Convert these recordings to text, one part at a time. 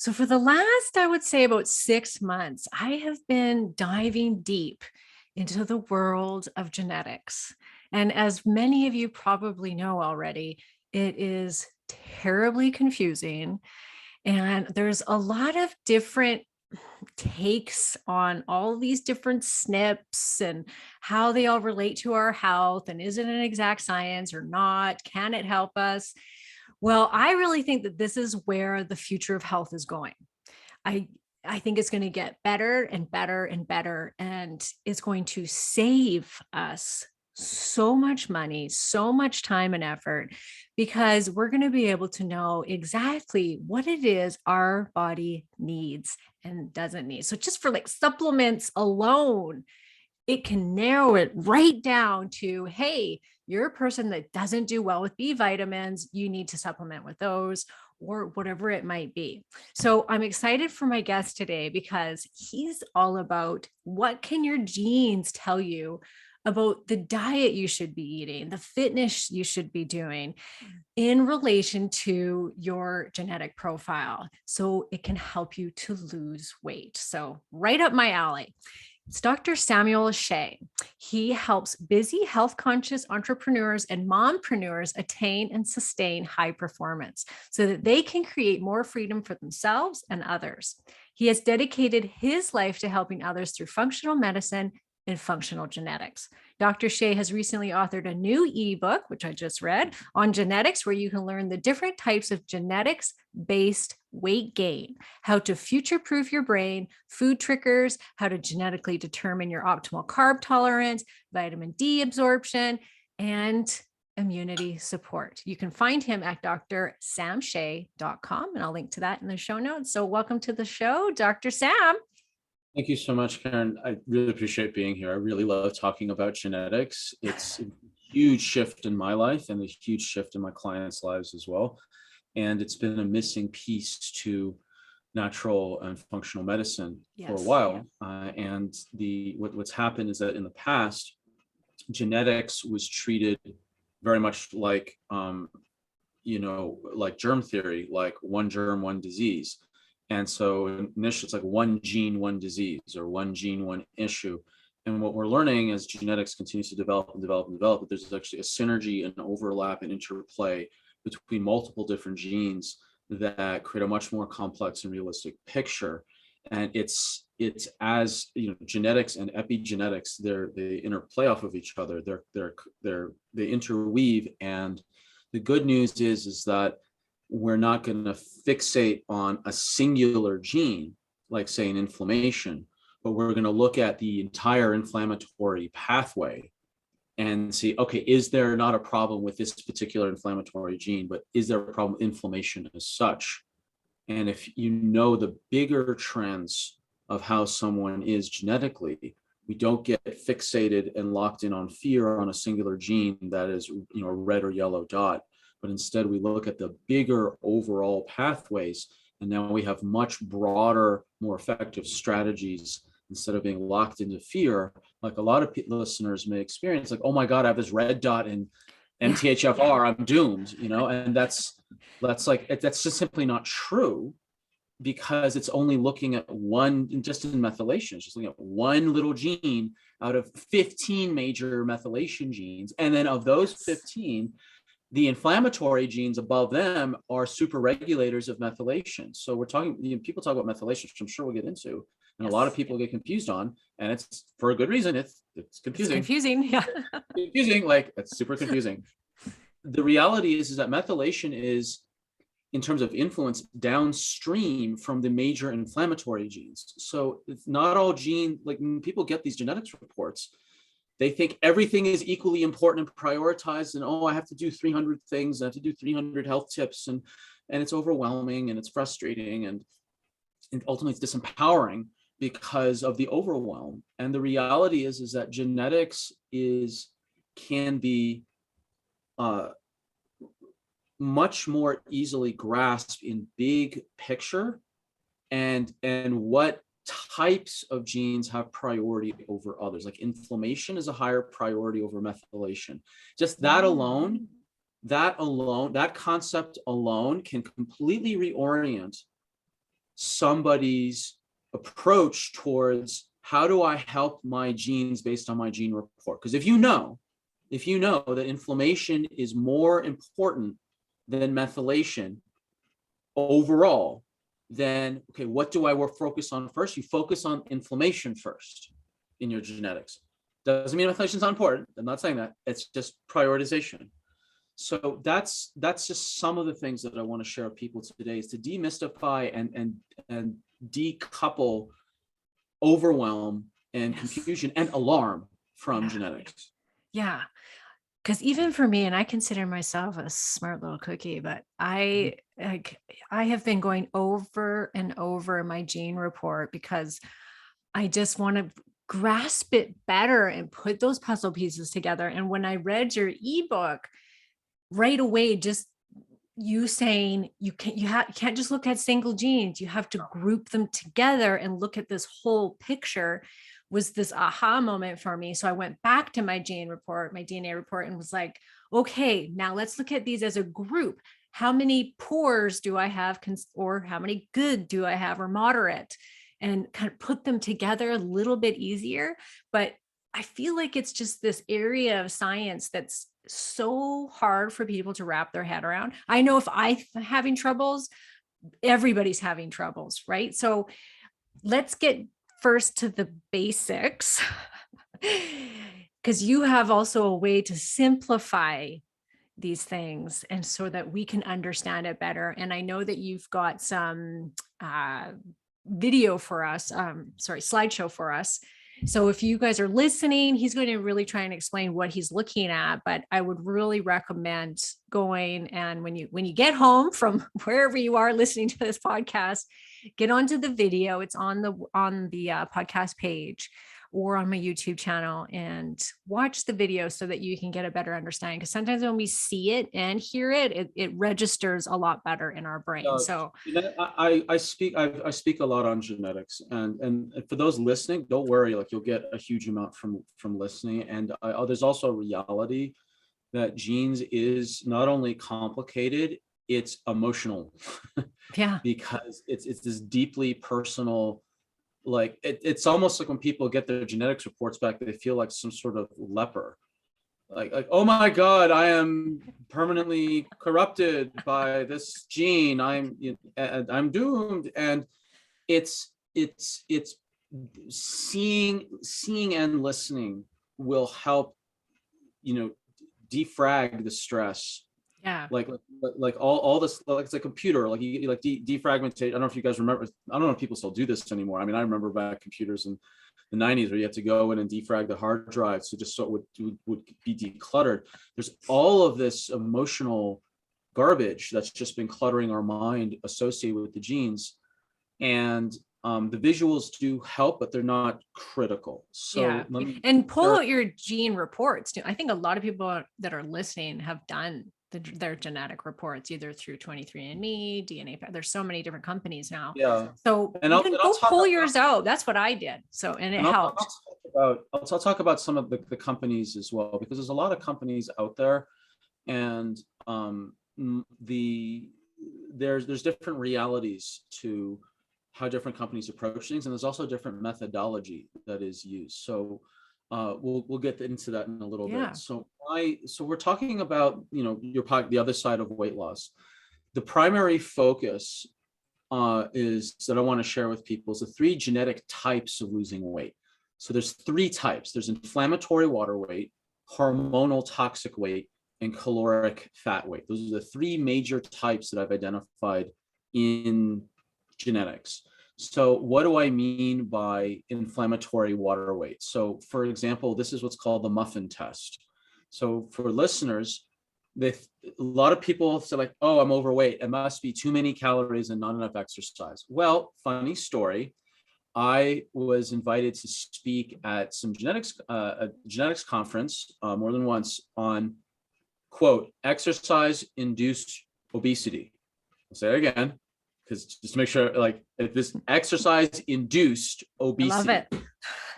So for the last, I would say about 6 months, I have been diving deep into the world of genetics. And as many of you probably know already, it is terribly confusing. And there's a lot of different takes on all these different SNPs and how they all relate to our health. And is it an exact science or not? Can it help us? Well, I really think that this is where the future of health is going. I I think it's going to get better and better and better, and it's going to save us so much money, so much time and effort, because we're going to be able to know exactly what it is our body needs and doesn't need. So just for like supplements alone, it can narrow it right down to, hey, you're a person that doesn't do well with B vitamins, you need to supplement with those, or whatever it might be. So I'm excited for my guest today because he's all about what can your genes tell you about the diet you should be eating, the fitness you should be doing in relation to your genetic profile, so it can help you to lose weight. So right up my alley. It's Dr. Samuel Shay. He helps busy, health conscious entrepreneurs and mompreneurs attain and sustain high performance so that they can create more freedom for themselves and others. He has dedicated his life to helping others through functional medicine and functional genetics. Dr. Shay has recently authored a new ebook, which I just read, on genetics, where you can learn the different types of genetics-based weight gain, how to future-proof your brain, food triggers, how to genetically determine your optimal carb tolerance, vitamin D absorption, and immunity support. You can find him at drsamshay.com, and I'll link to that in the show notes. So welcome to the show, Dr. Sam. Thank you so much, Karen. I really appreciate being here. I really love talking about genetics. It's a huge shift in my life and a huge shift in my clients' lives as well. And it's been a missing piece to natural and functional medicine for a while. And what's happened is that in the past, genetics was treated very much like, like germ theory, like one germ, one disease. And so initially it's like one gene, one disease, or one gene, one issue. And what we're learning as genetics continues to develop and develop and develop, there's actually a synergy and overlap and interplay between multiple different genes that create a much more complex and realistic picture. And it's as genetics and epigenetics, they interplay off of each other. They interweave. And the good news is that we're not going to fixate on a singular gene, like say an inflammation, but we're going to look at the entire inflammatory pathway and see, okay, is there not a problem with this particular inflammatory gene, but is there a problem with inflammation as such? And if you know the bigger trends of how someone is genetically, we don't get fixated and locked in on fear on a singular gene that is, a red or yellow dot. But instead we look at the bigger overall pathways, and now we have much broader, more effective strategies instead of being locked into fear, like a lot of listeners may experience, like, oh my God, I have this red dot in MTHFR, I'm doomed, and that's just simply not true, because it's only looking at one, just in methylation, it's just looking at one little gene out of 15 major methylation genes. And then of those 15, the inflammatory genes above them are super regulators of methylation. So we're talking, people talk about methylation, which I'm sure we'll get into, and a lot of people get confused on, and it's for a good reason. It's confusing. It's confusing, yeah. Confusing, like it's super confusing. The reality is that methylation is, in terms of influence, downstream from the major inflammatory genes. So it's not all gene, like when people get these genetics reports, they think everything is equally important and prioritized, and I have to do 300 things, I have to do 300 health tips, and it's overwhelming and it's frustrating, and ultimately it's disempowering because of the overwhelm. And the reality is that genetics can be much more easily grasped in big picture, and what types of genes have priority over others. Like inflammation is a higher priority over methylation. Just that alone, that concept alone can completely reorient somebody's approach towards how do I help my genes based on my gene report. Because if you know that inflammation is more important than methylation overall, then okay, what do I focus on first? You focus on inflammation first in your genetics. Doesn't mean methylation is not important. I'm not saying that. It's just prioritization. So that's just some of the things that I want to share with people today, is to demystify and decouple overwhelm and confusion and alarm from genetics. Yeah. Because even for me, and I consider myself a smart little cookie, but I have been going over and over my gene report because I just want to grasp it better and put those puzzle pieces together. And when I read your ebook right away, just you saying you can't just look at single genes, you have to group them together and look at this whole picture, was this aha moment for me. So I went back to my gene report, my DNA report, and was like, okay, now let's look at these as a group. How many poors do I have, or how many good do I have, or moderate, and kind of put them together a little bit easier. But I feel like it's just this area of science that's so hard for people to wrap their head around. I know if I'm having troubles, everybody's having troubles, right? So let's get first to the basics, because you have also a way to simplify these things, and so that we can understand it better. And I know that you've got some video for us, slideshow for us. So if you guys are listening, he's going to really try and explain what he's looking at, but I would really recommend going, and when you get home from wherever you are listening to this podcast, get onto the video. It's on the podcast page or on my YouTube channel, and watch the video so that you can get a better understanding. Because sometimes when we see it and hear it, it registers a lot better in our brain. So I speak a lot on genetics, and for those listening, don't worry, like you'll get a huge amount from listening. And there's also a reality that genes is not only complicated, it's emotional. Yeah. Because it's this deeply personal, like it's almost like when people get their genetics reports back, they feel like some sort of leper, like oh my god, I am permanently corrupted by this gene, I'm doomed. And it's seeing and listening will help defrag the stress. Yeah. Like all this, like it's a computer, like you like defragmentate. I don't know if you guys remember, I don't know if people still do this anymore. I mean, I remember back computers in the 90s where you had to go in and defrag the hard drive, so just so it would be decluttered. There's all of this emotional garbage that's just been cluttering our mind associated with the genes. And the visuals do help, but they're not critical. So and pull out your gene reports too. I think a lot of people that are listening have done their genetic reports either through 23andMe, DNA. There's so many different companies now. Yeah. So and you can go pull yours out. That's what I did. So, and it helped. I'll talk about some of the companies as well, because there's a lot of companies out there, and there's different realities to how different companies approach things, and there's also different methodology that is used. So we'll get into that in a little bit. So we're talking about the other side of weight loss. The primary focus is that I want to share with people is the 3 genetic types of losing weight. So there's 3 types. There's inflammatory water weight, hormonal toxic weight, and caloric fat weight. Those are the 3 major types that I've identified in genetics. So what do I mean by inflammatory water weight? So for example, this is what's called the muffin test. So for listeners, a lot of people say like, oh, I'm overweight, it must be too many calories and not enough exercise. Well, funny story, I was invited to speak at some a genetics conference more than once on, quote, exercise-induced obesity. I'll say it again, because just to make sure, like, if this exercise-induced obesity,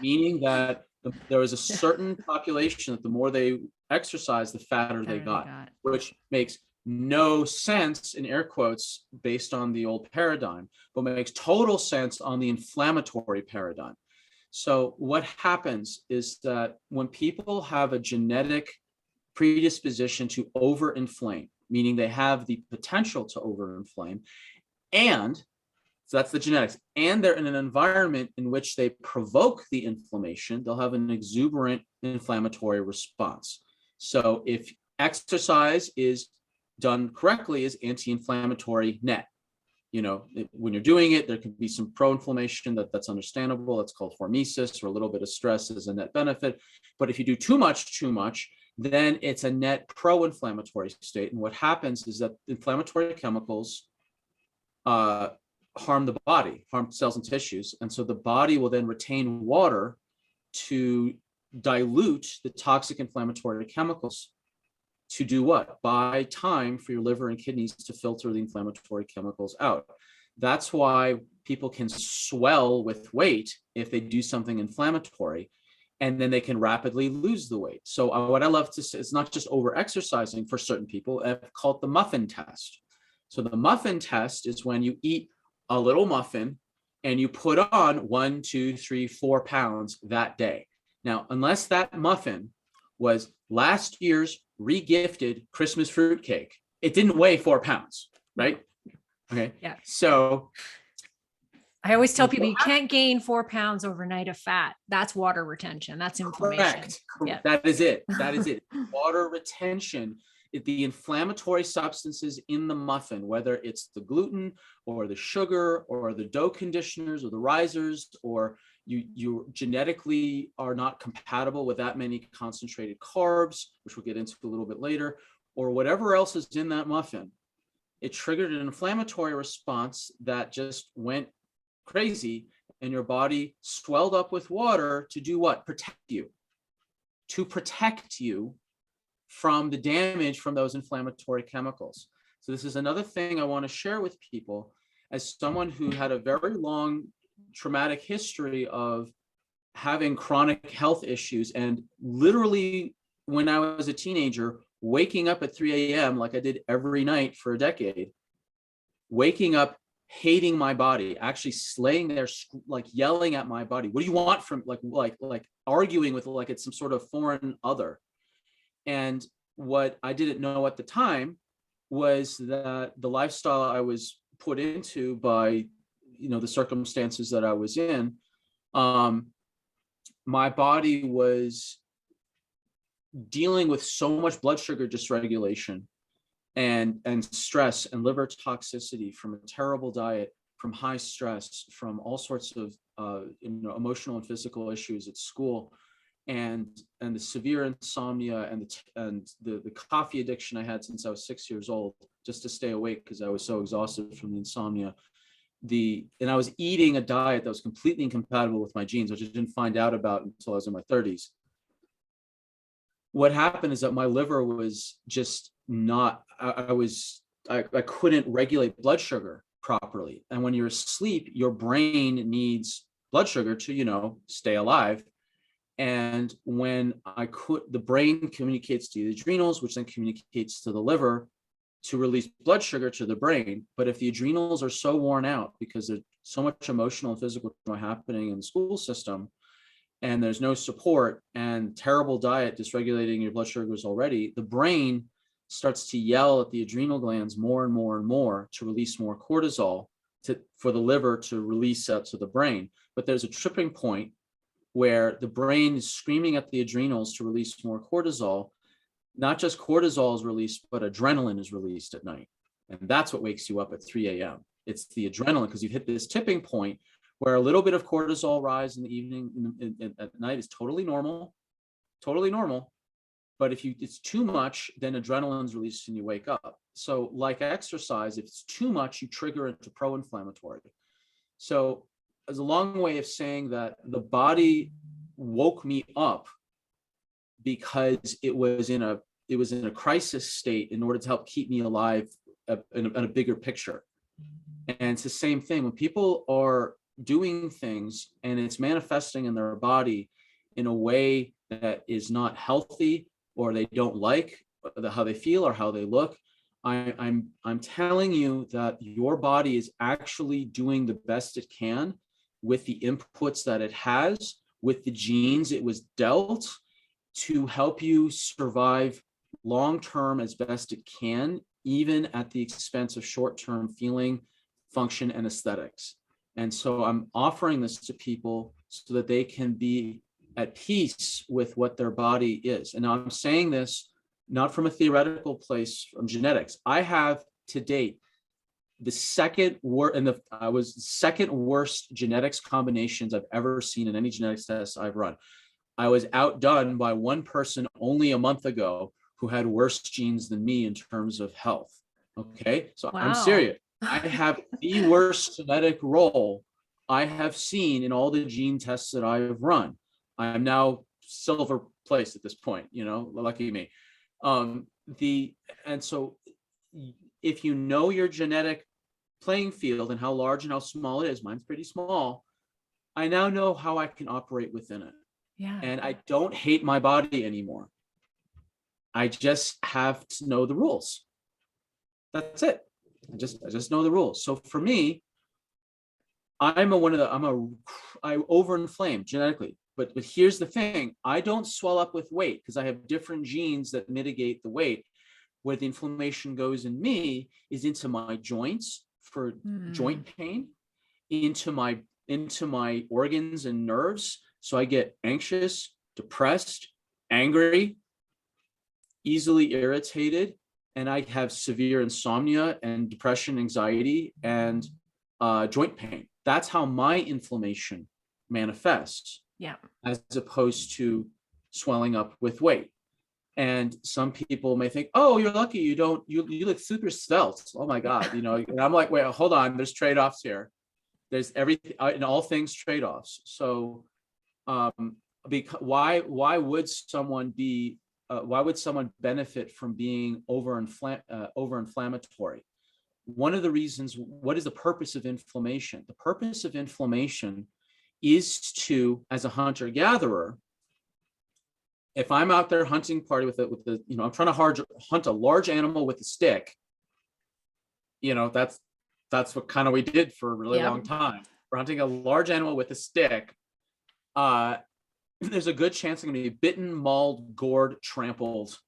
meaning that there was a certain population that the more they exercise, the fatter they got, which makes no sense, in air quotes, based on the old paradigm, but makes total sense on the inflammatory paradigm. So what happens is that when people have a genetic predisposition to overinflame, meaning they have the potential to overinflame, and so that's the genetics, and they're in an environment in which they provoke the inflammation, they'll have an exuberant inflammatory response. So if exercise is done correctly, is anti-inflammatory net. When you're doing it, there could be some pro-inflammation that's understandable. It's called hormesis, or a little bit of stress is a net benefit. But if you do too much, then it's a net pro-inflammatory state. And what happens is that inflammatory chemicals harm the body, harm cells and tissues. And so the body will then retain water to dilute the toxic inflammatory chemicals to do what? Buy time for your liver and kidneys to filter the inflammatory chemicals out. That's why people can swell with weight if they do something inflammatory, and then they can rapidly lose the weight. So what I love to say, it's not just over exercising for certain people. I've called the muffin test. So the muffin test is when you eat a little muffin and you put on 1, 2, 3, 4 pounds that day. Now, unless that muffin was last year's regifted Christmas fruitcake, it didn't weigh 4 pounds, right? Okay. Yeah. So I always tell people you can't gain 4 pounds overnight of fat. That's water retention. That's inflammation. Correct. Yeah. That is it. Water retention. The inflammatory substances in the muffin, whether it's the gluten or the sugar or the dough conditioners or the risers, or you genetically are not compatible with that many concentrated carbs, which we'll get into a little bit later, or whatever else is in that muffin, it triggered an inflammatory response that just went crazy, and your body swelled up with water to do what? Protect you. To protect you from the damage from those inflammatory chemicals. So this is another thing I want to share with people as someone who had a very long traumatic history of having chronic health issues, and literally when I was a teenager, waking up at 3 a.m. like I did every night for a decade, waking up hating my body, actually laying there like yelling at my body, what do you want from like arguing with like it's some sort of foreign other. And what I didn't know at the time was that the lifestyle I was put into by, the circumstances that I was in, my body was dealing with so much blood sugar dysregulation and stress and liver toxicity from a terrible diet, from high stress, from all sorts of emotional and physical issues at school, and the severe insomnia and the coffee addiction I had since I was 6 years old, just to stay awake because I was so exhausted from the insomnia. And I was eating a diet that was completely incompatible with my genes, which I didn't find out about until I was in my 30s. What happened is that my liver was just not, I couldn't regulate blood sugar properly. And when you're asleep, your brain needs blood sugar to, stay alive. And when the brain communicates to the adrenals, which then communicates to the liver to release blood sugar to the brain. But if the adrenals are so worn out because there's so much emotional and physical trauma happening in the school system, and there's no support and terrible diet dysregulating your blood sugars already, the brain starts to yell at the adrenal glands more and more and more to release more cortisol for the liver to release out to the brain. But there's a tripping point where the brain is screaming at the adrenals to release more cortisol. Not just cortisol is released, but adrenaline is released at night. And that's what wakes you up at 3 a.m. It's the adrenaline, because you've hit this tipping point where a little bit of cortisol rise in the evening at night is totally normal. But if it's too much, then adrenaline's released and you wake up. So like exercise, if it's too much, you trigger into pro-inflammatory. So as a long way of saying that the body woke me up because it was in a crisis state in order to help keep me alive in a bigger picture. And it's the same thing when people are doing things and it's manifesting in their body in a way that is not healthy, or they don't like how they feel or how they look. I'm telling you that your body is actually doing the best it can with the inputs that it has, with the genes it was dealt, to help you survive long term as best it can, even at the expense of short term feeling, function, and aesthetics. And so I'm offering this to people so that they can be at peace with what their body is. And I'm saying this not from a theoretical place from genetics. I have to date the second worst genetics combinations I've ever seen in any genetics test I've run. I was outdone by one person only a month ago who had worse genes than me in terms of health. Okay, so I'm Wow. serious. I have the worst genetic role I have seen in all the gene tests that I have run. I am now silver placed at this point, lucky me. Um, and so if you know your genetic playing field and how large and how small it is, mine's pretty small, I now know how I can operate within it. Yeah. And I don't hate my body anymore. I just have to know the rules. That's it. I just know the rules. So for me, I overinflame genetically. But here's the thing, I don't swell up with weight because I have different genes that mitigate the weight. Where the inflammation goes in me is into my joints for joint pain, into my organs and nerves. So I get anxious, depressed, angry, easily irritated, and I have severe insomnia and depression, anxiety, and joint pain. That's how my inflammation manifests. Yeah. As opposed to swelling up with weight. And some people may think, oh, you're lucky, you look super svelte. Oh my God, and I'm like, wait, hold on, there's trade-offs here. There's everything in all things trade-offs. So because why would someone benefit from being over-inflammatory? One of the reasons, what is the purpose of inflammation? The purpose of inflammation is to, as a hunter-gatherer, if I'm out there hunting party with the I'm trying to hunt a large animal with a stick, that's what kind of we did for a really long time. We're hunting a large animal with a stick. There's a good chance I'm going to be bitten, mauled, gored, trampled,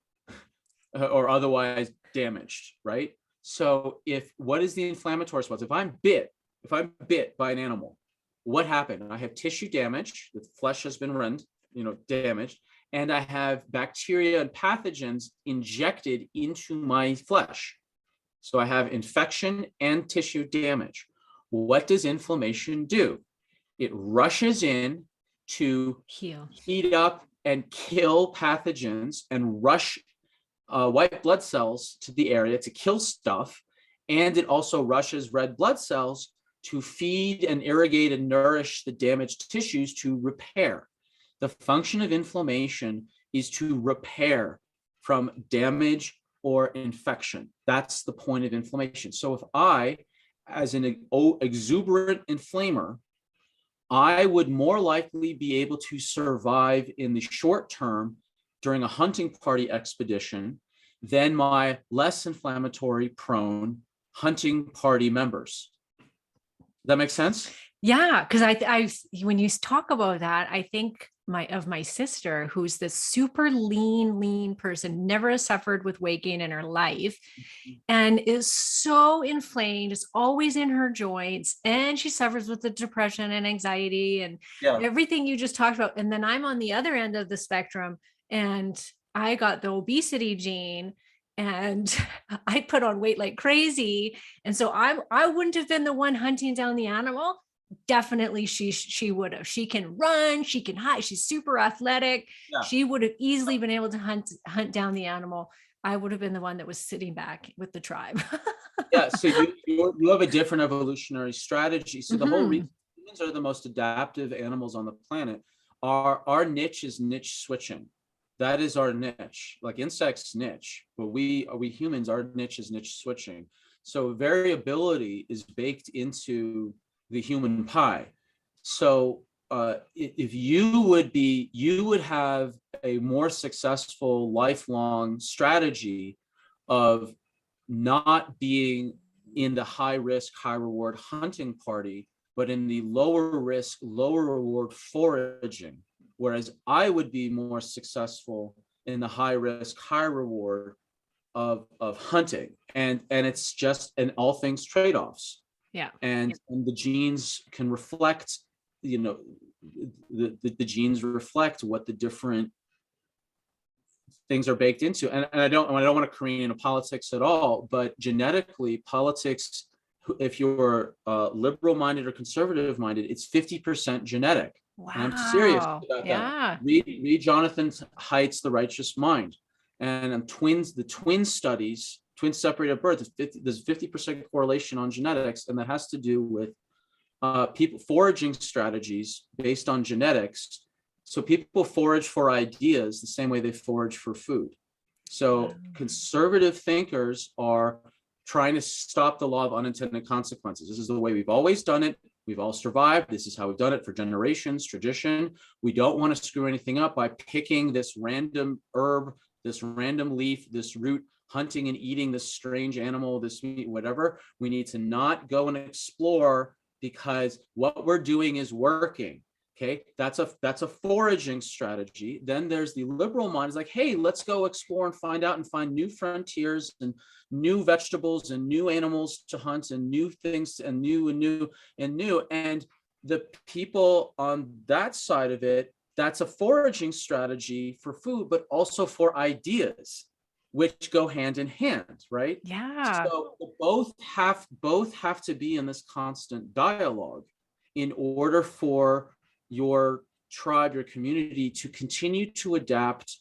or otherwise damaged, right? So what is the inflammatory response? If I'm bit by an animal, what happened? I have tissue damage, the flesh has been rend, damaged, and I have bacteria and pathogens injected into my flesh. So I have infection and tissue damage. What does inflammation do? It rushes in to heat up and kill pathogens and rush white blood cells to the area to kill stuff. And it also rushes red blood cells to feed and irrigate and nourish the damaged tissues to repair. The function of inflammation is to repair from damage or infection. That's the point of inflammation. So if I, as an exuberant inflamer, I would more likely be able to survive in the short term during a hunting party expedition than my less inflammatory prone hunting party members. Does that make sense? Yeah, because I when you talk about that, I think of my sister, who's this super lean person, never has suffered with weight gain in her life, and is so inflamed, is always in her joints, and she suffers with the depression and anxiety and everything you just talked about. And then I'm on the other end of the spectrum, and I got the obesity gene, and I put on weight like crazy. And so I wouldn't have been the one hunting down the animal. Definitely she would have. She can run, she can hide, she's super athletic. She would have easily been able to hunt down the animal. I would have been the one that was sitting back with the tribe. So you have a different evolutionary strategy. So the whole reason humans are the most adaptive animals on the planet. Our niche is niche switching. That is our niche. Like insects niche, but we humans, our niche is niche switching. So variability is baked into the human pie. So if you would have a more successful lifelong strategy of not being in the high risk, high reward hunting party, but in the lower risk, lower reward foraging. Whereas I would be more successful in the high risk, high reward of hunting. And it's just, and all things trade-offs. Yeah. And the genes can reflect, you know, the genes reflect what the different things are baked into. And I don't want to careen into politics at all, but genetically, politics, if you're liberal minded or conservative minded, it's 50% genetic. And I'm serious Wow. about that. Yeah. Read Jonathan Haidt's The Righteous Mind. And the twin studies, twins separated at birth, there's 50% correlation on genetics, and that has to do with people foraging strategies based on genetics. So people forage for ideas the same way they forage for food. So conservative thinkers are trying to stop the law of unintended consequences. This is the way we've always done it. We've all survived. This is how we've done it for generations, tradition. We don't want to screw anything up by picking this random herb, this random leaf, this root, hunting and eating this strange animal, this meat, whatever. We need to not go and explore because what we're doing is working. Okay, that's a foraging strategy. Then there's the liberal mind is like, hey, let's go explore and find out and find new frontiers and new vegetables and new animals to hunt and new things and new and new and new. And the people on that side of it, that's a foraging strategy for food, but also for ideas, which go hand in hand, right? Yeah. So both have to be in this constant dialogue in order for your tribe, your community to continue to adapt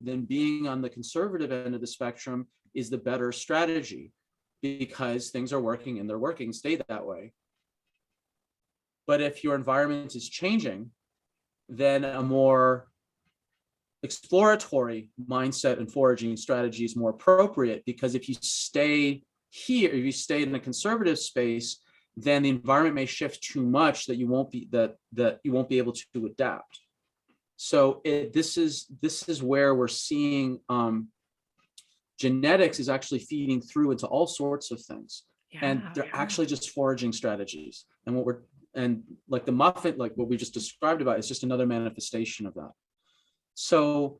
then being on the conservative end of the spectrum is the better strategy because things are working and they're working, stay that way. But if your environment is changing, then a more exploratory mindset and foraging strategy is more appropriate because if you stay here, if you stay in a conservative space, then the environment may shift too much that you won't be able to adapt. So this is where we're seeing genetics is actually feeding through into all sorts of things, and they're actually just foraging strategies. And like the muffin, like what we just described about, is just another manifestation of that. So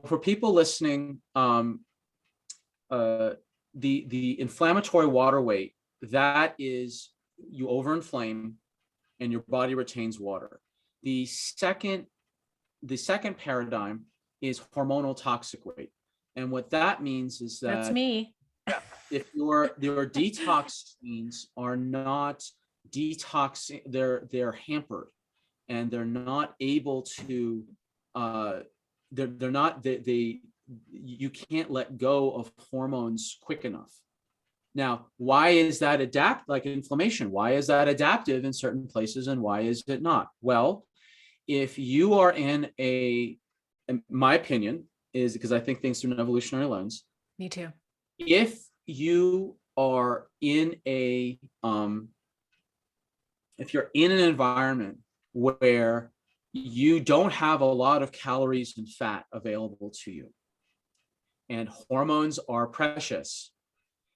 for people listening, the inflammatory water weight, that is you overinflame and your body retains water. The second paradigm is hormonal toxic weight. And what that means is that that's me. if your detox genes are not detoxing, they're hampered and they're not able to you can't let go of hormones quick enough. Now, why is that like inflammation? Why is that adaptive in certain places and why is it not? Well, if you are in my opinion is because I think things through an evolutionary lens. Me too. If you are in if you're in an environment where you don't have a lot of calories and fat available to you, and hormones are precious,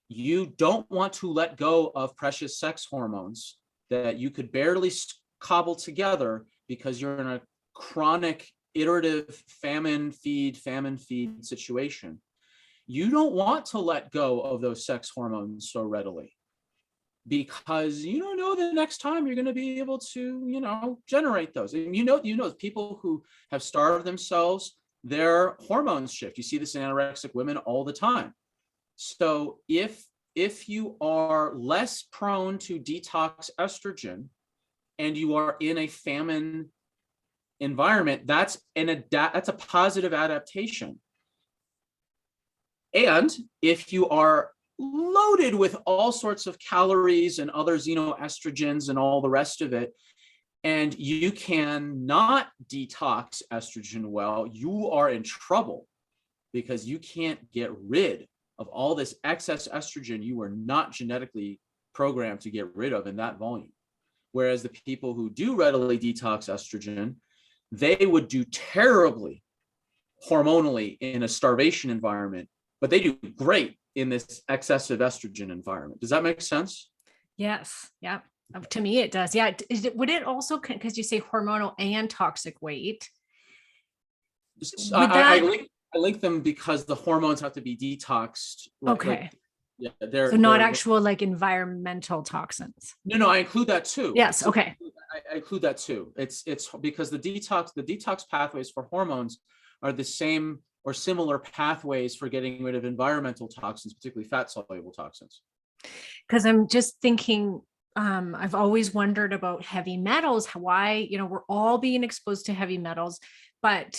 you don't want to let go of precious sex hormones that you could barely cobble together because you're in a chronic, iterative famine feed situation. You don't want to let go of those sex hormones so readily because you don't know the next time you're going to be able to, generate those. And people who have starved themselves, their hormones shift. You see this in anorexic women all the time. So if you are less prone to detox estrogen and you are in a famine environment, that's a positive adaptation. And if you are loaded with all sorts of calories and other xenoestrogens and all the rest of it, and you cannot detox estrogen well, you are in trouble because you can't get rid of all this excess estrogen you were not genetically programmed to get rid of in that volume. Whereas the people who do readily detox estrogen, they would do terribly hormonally in a starvation environment, but they do great in this excessive estrogen environment. Does that make sense? Yes. Yeah. To me, it does. Yeah. Would it also, because you say hormonal and toxic weight, would I that, link them because the hormones have to be detoxed. okay. Yeah, So not actual like environmental toxins. no, I include that too. Yes. Okay. I include that too. It's because the detox pathways for hormones are the same or similar pathways for getting rid of environmental toxins, particularly fat soluble toxins. Because I'm just thinking, I've always wondered about heavy metals, why, we're all being exposed to heavy metals, but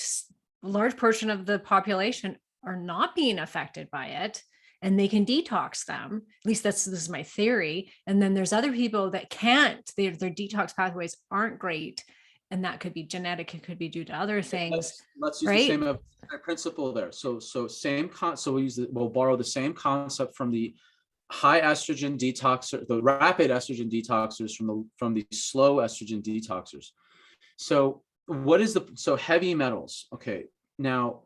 a large portion of the population are not being affected by it, and they can detox them. At least this is my theory. And then there's other people that can't, their detox pathways aren't great. And that could be genetic, it could be due to other things. Let's use right? the same principle there. So we'll borrow the same concept from the high estrogen detoxer, the rapid estrogen detoxers from the slow estrogen detoxers. So heavy metals? Okay, now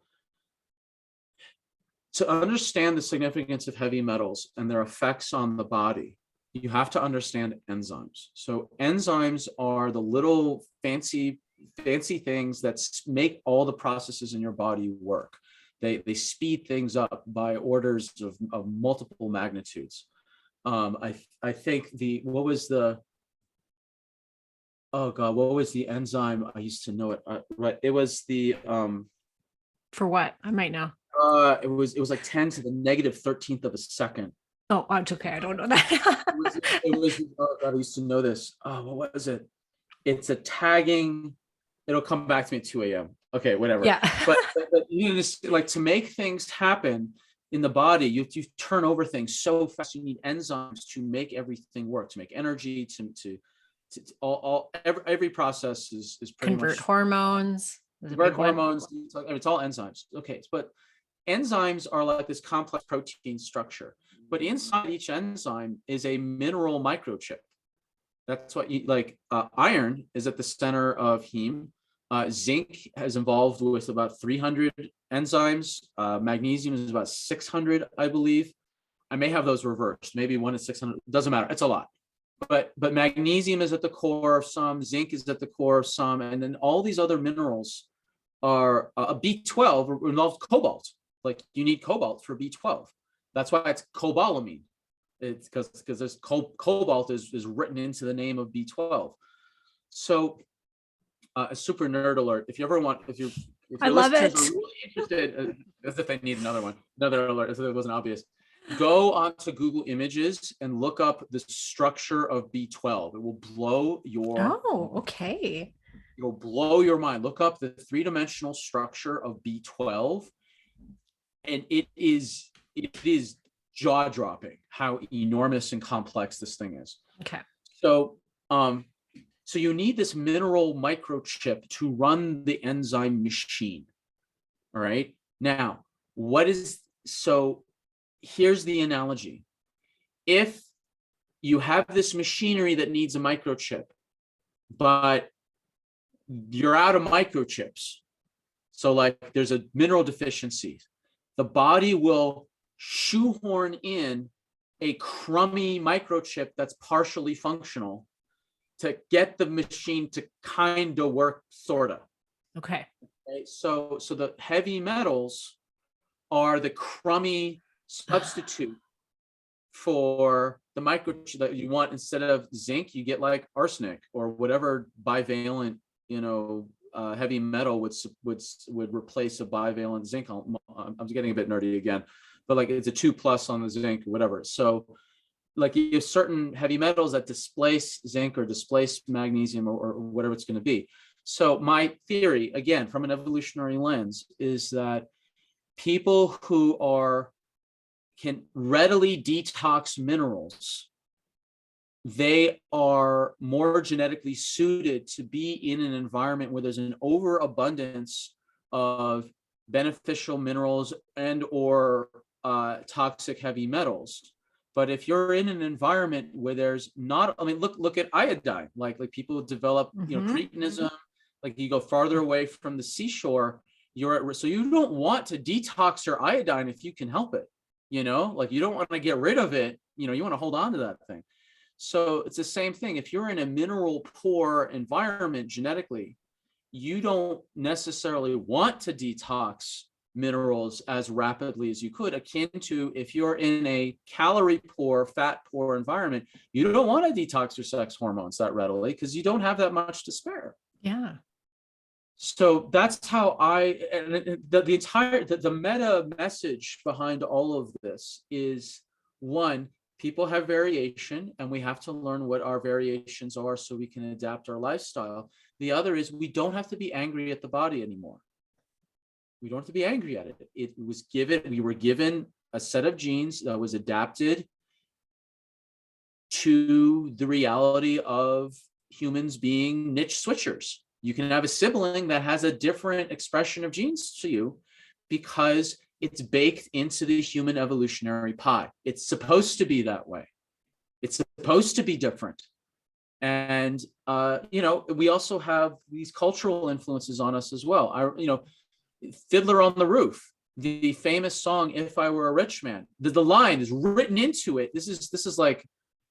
to understand the significance of heavy metals and their effects on the body, you have to understand enzymes. So enzymes are the little fancy things that make all the processes in your body work. They speed things up by orders of multiple magnitudes. I think what was the enzyme? I used to know it. Right, it was the For what? I might know. It was like 10 to the negative 13th of a second. Oh, it's okay. I don't know that. it was oh God, I used to know this. Oh, what was it? It's a tagging. It'll come back to me at 2 a.m. Okay, whatever. Yeah. but you just like to make things happen in the body, you turn over things so fast. You need enzymes to make everything work, to make energy, to every process is pretty Convert much hormones. convert hormones. It's all enzymes. Okay, but enzymes are like this complex protein structure, but inside each enzyme is a mineral microchip. That's what iron is at the center of heme. Zinc is involved with about 300 enzymes. Magnesium is about 600, I believe. I may have those reversed. Maybe one is 600. Doesn't matter. It's a lot. But magnesium is at the core of some. Zinc is at the core of some, and then all these other minerals are a B12 involves cobalt. Like you need cobalt for B12. That's why it's cobalamin. It's because there's cobalt is written into the name of B12. So a super nerd alert. If your I love listeners it. are really interested, as if they need another alert, as if it wasn't obvious, go onto Google Images and look up the structure of B12. It will blow your Okay. It'll blow your mind. Look up the three-dimensional structure of B12, and it is jaw-dropping how enormous and complex this thing is. Okay. So you need this mineral microchip to run the enzyme machine. All right. Now, here's the analogy. If you have this machinery that needs a microchip, but you're out of microchips, so like there's a mineral deficiency, the body will shoehorn in a crummy microchip that's partially functional to get the machine to kind of work, sort of. Okay. So the heavy metals are the crummy substitute for the microchip that you want. Instead of zinc, you get like arsenic or whatever bivalent, heavy metal would replace a bivalent zinc. I'm getting a bit nerdy again, but like it's a 2+ on the zinc or whatever. So like you have certain heavy metals that displace zinc or displace magnesium or whatever it's going to be. So my theory, again, from an evolutionary lens, is that people who can readily detox minerals, they are more genetically suited to be in an environment where there's an overabundance of beneficial minerals and or toxic heavy metals, But if you're in an environment where there's not, I mean, look at iodine, like people develop, cretinism, like you go farther away from the seashore, you're at risk. So you don't want to detox your iodine if you can help it, like you don't want to get rid of it, you want to hold on to that thing. So it's the same thing. If you're in a mineral poor environment genetically, you don't necessarily want to detox minerals as rapidly as you could, akin to if you're in a calorie poor, fat poor environment, you don't want to detox your sex hormones that readily because you don't have that much to spare. Yeah. So that's how the meta message behind all of this is, one, people have variation and we have to learn what our variations are so we can adapt our lifestyle. The other is we don't have to be angry at the body anymore. We don't have to be angry at it. We were given a set of genes that was adapted to the reality of humans being niche switchers. You can have a sibling that has a different expression of genes to you because it's baked into the human evolutionary pie. It's supposed to be that way. It's supposed to be different. And, we also have these cultural influences on us as well. Fiddler on the Roof, the famous song, If I Were a Rich Man, the line is written into it. This is like,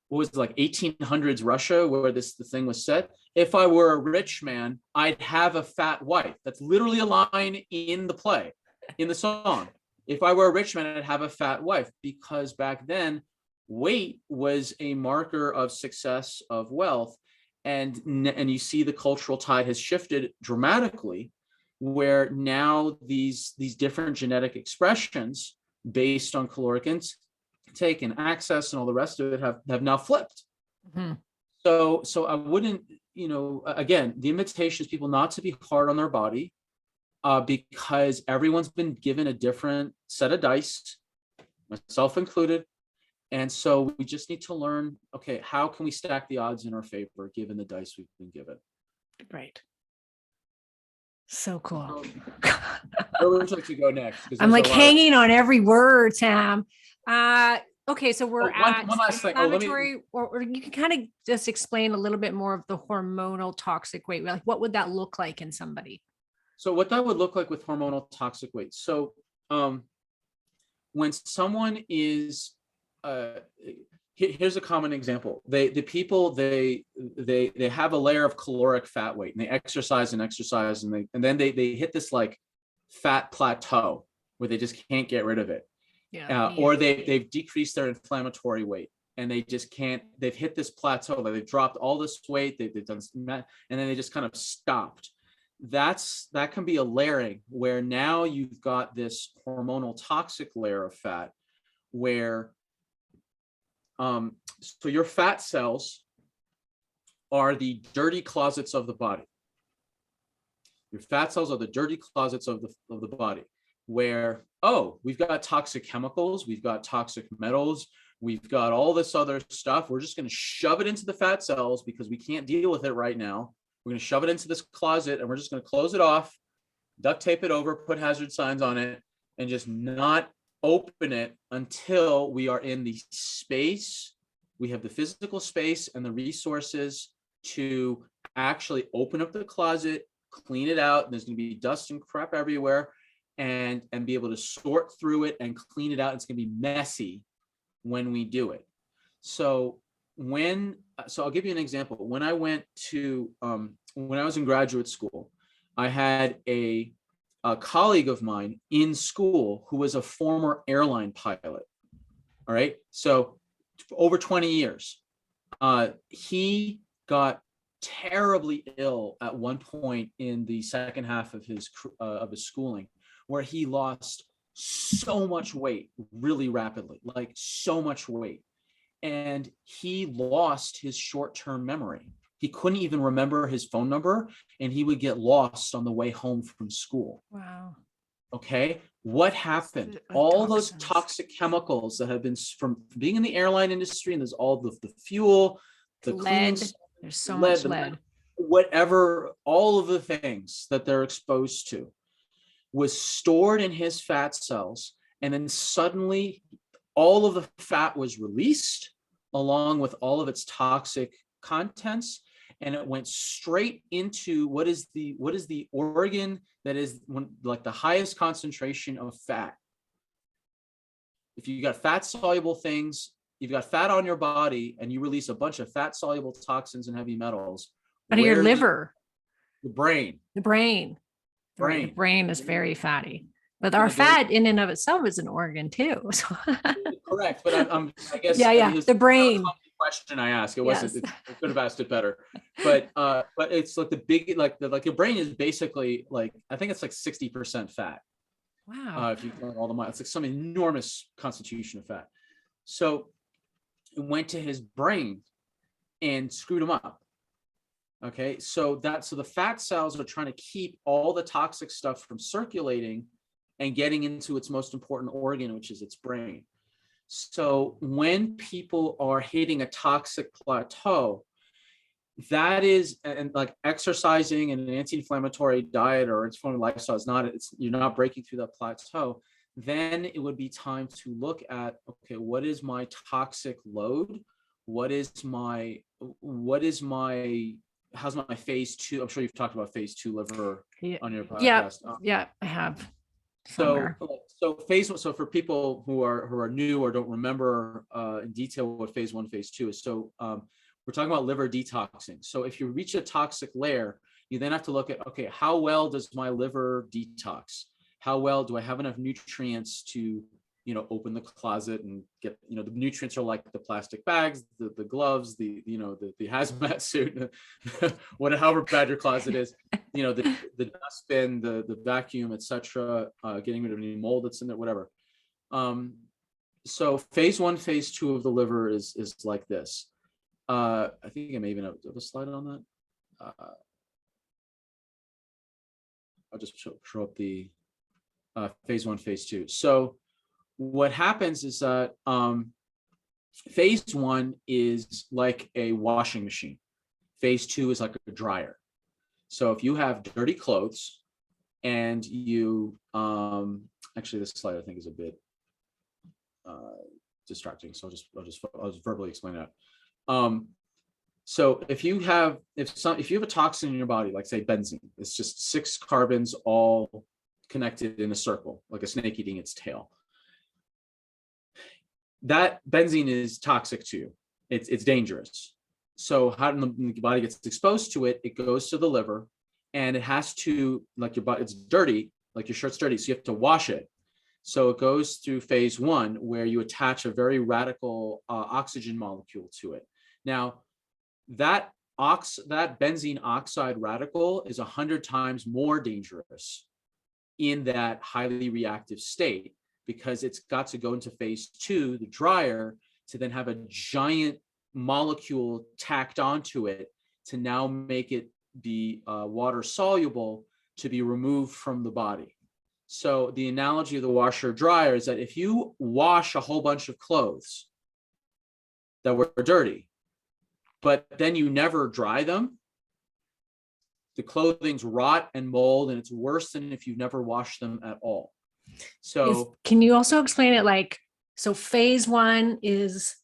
what was it, like 1800s Russia where the thing was set. If I were a rich man, I'd have a fat wife. That's literally a line in the play, in the song. If I were a rich man, I'd have a fat wife, because back then weight was a marker of success, of wealth. And you see the cultural tide has shifted dramatically, where now these different genetic expressions based on caloric intake and access and all the rest of it have now flipped. Mm-hmm. So I wouldn't, again, the invitation is people not to be hard on their body, because everyone's been given a different set of dice, myself included. And so we just need to learn, okay, how can we stack the odds in our favor given the dice we've been given? Great. So cool. Where would you like to go next? I'm like hanging on every word, Tam. Okay, so we're at one last thing. inflammatory, or you can kind of just explain a little bit more of the hormonal toxic weight. Like, what would that look like in somebody? So what that would look like with hormonal toxic weight. So when someone is, here's a common example. The people they have a layer of caloric fat weight, and they exercise, and then they hit this like fat plateau where they just can't get rid of it. Yeah. Or they've decreased their inflammatory weight and they just can't, they've hit this plateau, like they've dropped all this weight, they've done, and then they just kind of stopped. That can be a layering where now you've got this hormonal toxic layer of fat where, so your fat cells are the dirty closets of the body. Your fat cells are the dirty closets of the body, where, oh, we've got toxic chemicals, we've got toxic metals, we've got all this other stuff. We're just going to shove it into the fat cells because we can't deal with it right now. We're going to shove it into this closet and we're just going to close it off, duct tape it over, put hazard signs on it, and just not open it until we are in the space. We have the physical space and the resources to actually open up the closet, clean it out. There's going to be dust and crap everywhere, and be able to sort through it and clean it out. It's going to be messy when we do it. So I'll give you an example. When I went to, when I was in graduate school, I had a colleague of mine in school who was a former airline pilot. All right. So over 20 years, he got terribly ill at one point in the second half of his schooling, where he lost so much weight really rapidly, like so much weight. And he lost his short-term memory. He couldn't even remember his phone number, and he would get lost on the way home from school. Wow. Okay. What happened? All those toxic chemicals that have been from being in the airline industry, and there's all the fuel, the lead. There's so much lead. Whatever, all of the things that they're exposed to was stored in his fat cells. And then suddenly all of the fat was released along with all of its toxic contents, and it went straight into what is the organ that is like the highest concentration of fat. If you got fat soluble things, you've got fat on your body and you release a bunch of fat soluble toxins and heavy metals. Out of your liver. The brain. The brain. Brain. The brain is very fatty. But our fat in and of itself is an organ too. So. Correct. But I guess the brain. Question I asked. It wasn't. I could have asked it better. But it's like the big like your brain is basically like, I think it's like 60% fat. Wow. If you count all the miles, it's like some enormous constitution of fat. So it went to his brain and screwed him up. Okay, so the fat cells are trying to keep all the toxic stuff from circulating and getting into its most important organ, which is its brain. So when people are hitting a toxic plateau, that is, and like exercising and an anti-inflammatory diet or transformational lifestyle is not, you're not breaking through that plateau, then it would be time to look at, okay, what is my toxic load? How's my phase 2? I'm sure you've talked about phase 2 liver on your podcast. Yeah, I have. So for people who are new or don't remember in detail what phase 1, phase 2 is. So we're talking about liver detoxing. So if you reach a toxic layer, you then have to look at, okay, how well does my liver detox? How well do I have enough nutrients to, open the closet and get, the nutrients are like the plastic bags, the gloves, the hazmat suit, however bad your closet is, the dustbin, the vacuum, etc., getting rid of any mold that's in there, whatever. So phase 1, phase 2 of the liver is like this. I think I may even have a slide on that. I'll just show up the phase 1, phase 2. So what happens is that phase 1 is like a washing machine. Phase 2 is like a dryer. So if you have dirty clothes and you, actually this slide I think is a bit distracting. So I'll just verbally explain that. So if you have a toxin in your body, like say benzene, it's just 6 carbons all connected in a circle, like a snake eating its tail. That benzene is toxic to you. It's dangerous. So how the body gets exposed to it, it goes to the liver, and it has to, like your body, it's dirty, like your shirt's dirty, so you have to wash it. So it goes through phase 1 where you attach a very radical oxygen molecule to it. Now, that benzene oxide radical is 100 times more dangerous in that highly reactive state, because it's got to go into phase 2, the dryer, to then have a giant molecule tacked onto it to now make it be water soluble to be removed from the body. So the analogy of the washer dryer is that if you wash a whole bunch of clothes that were dirty, but then you never dry them, the clothing's rot and mold, and it's worse than if you never washed them at all. So can you also explain it like, so phase 1 is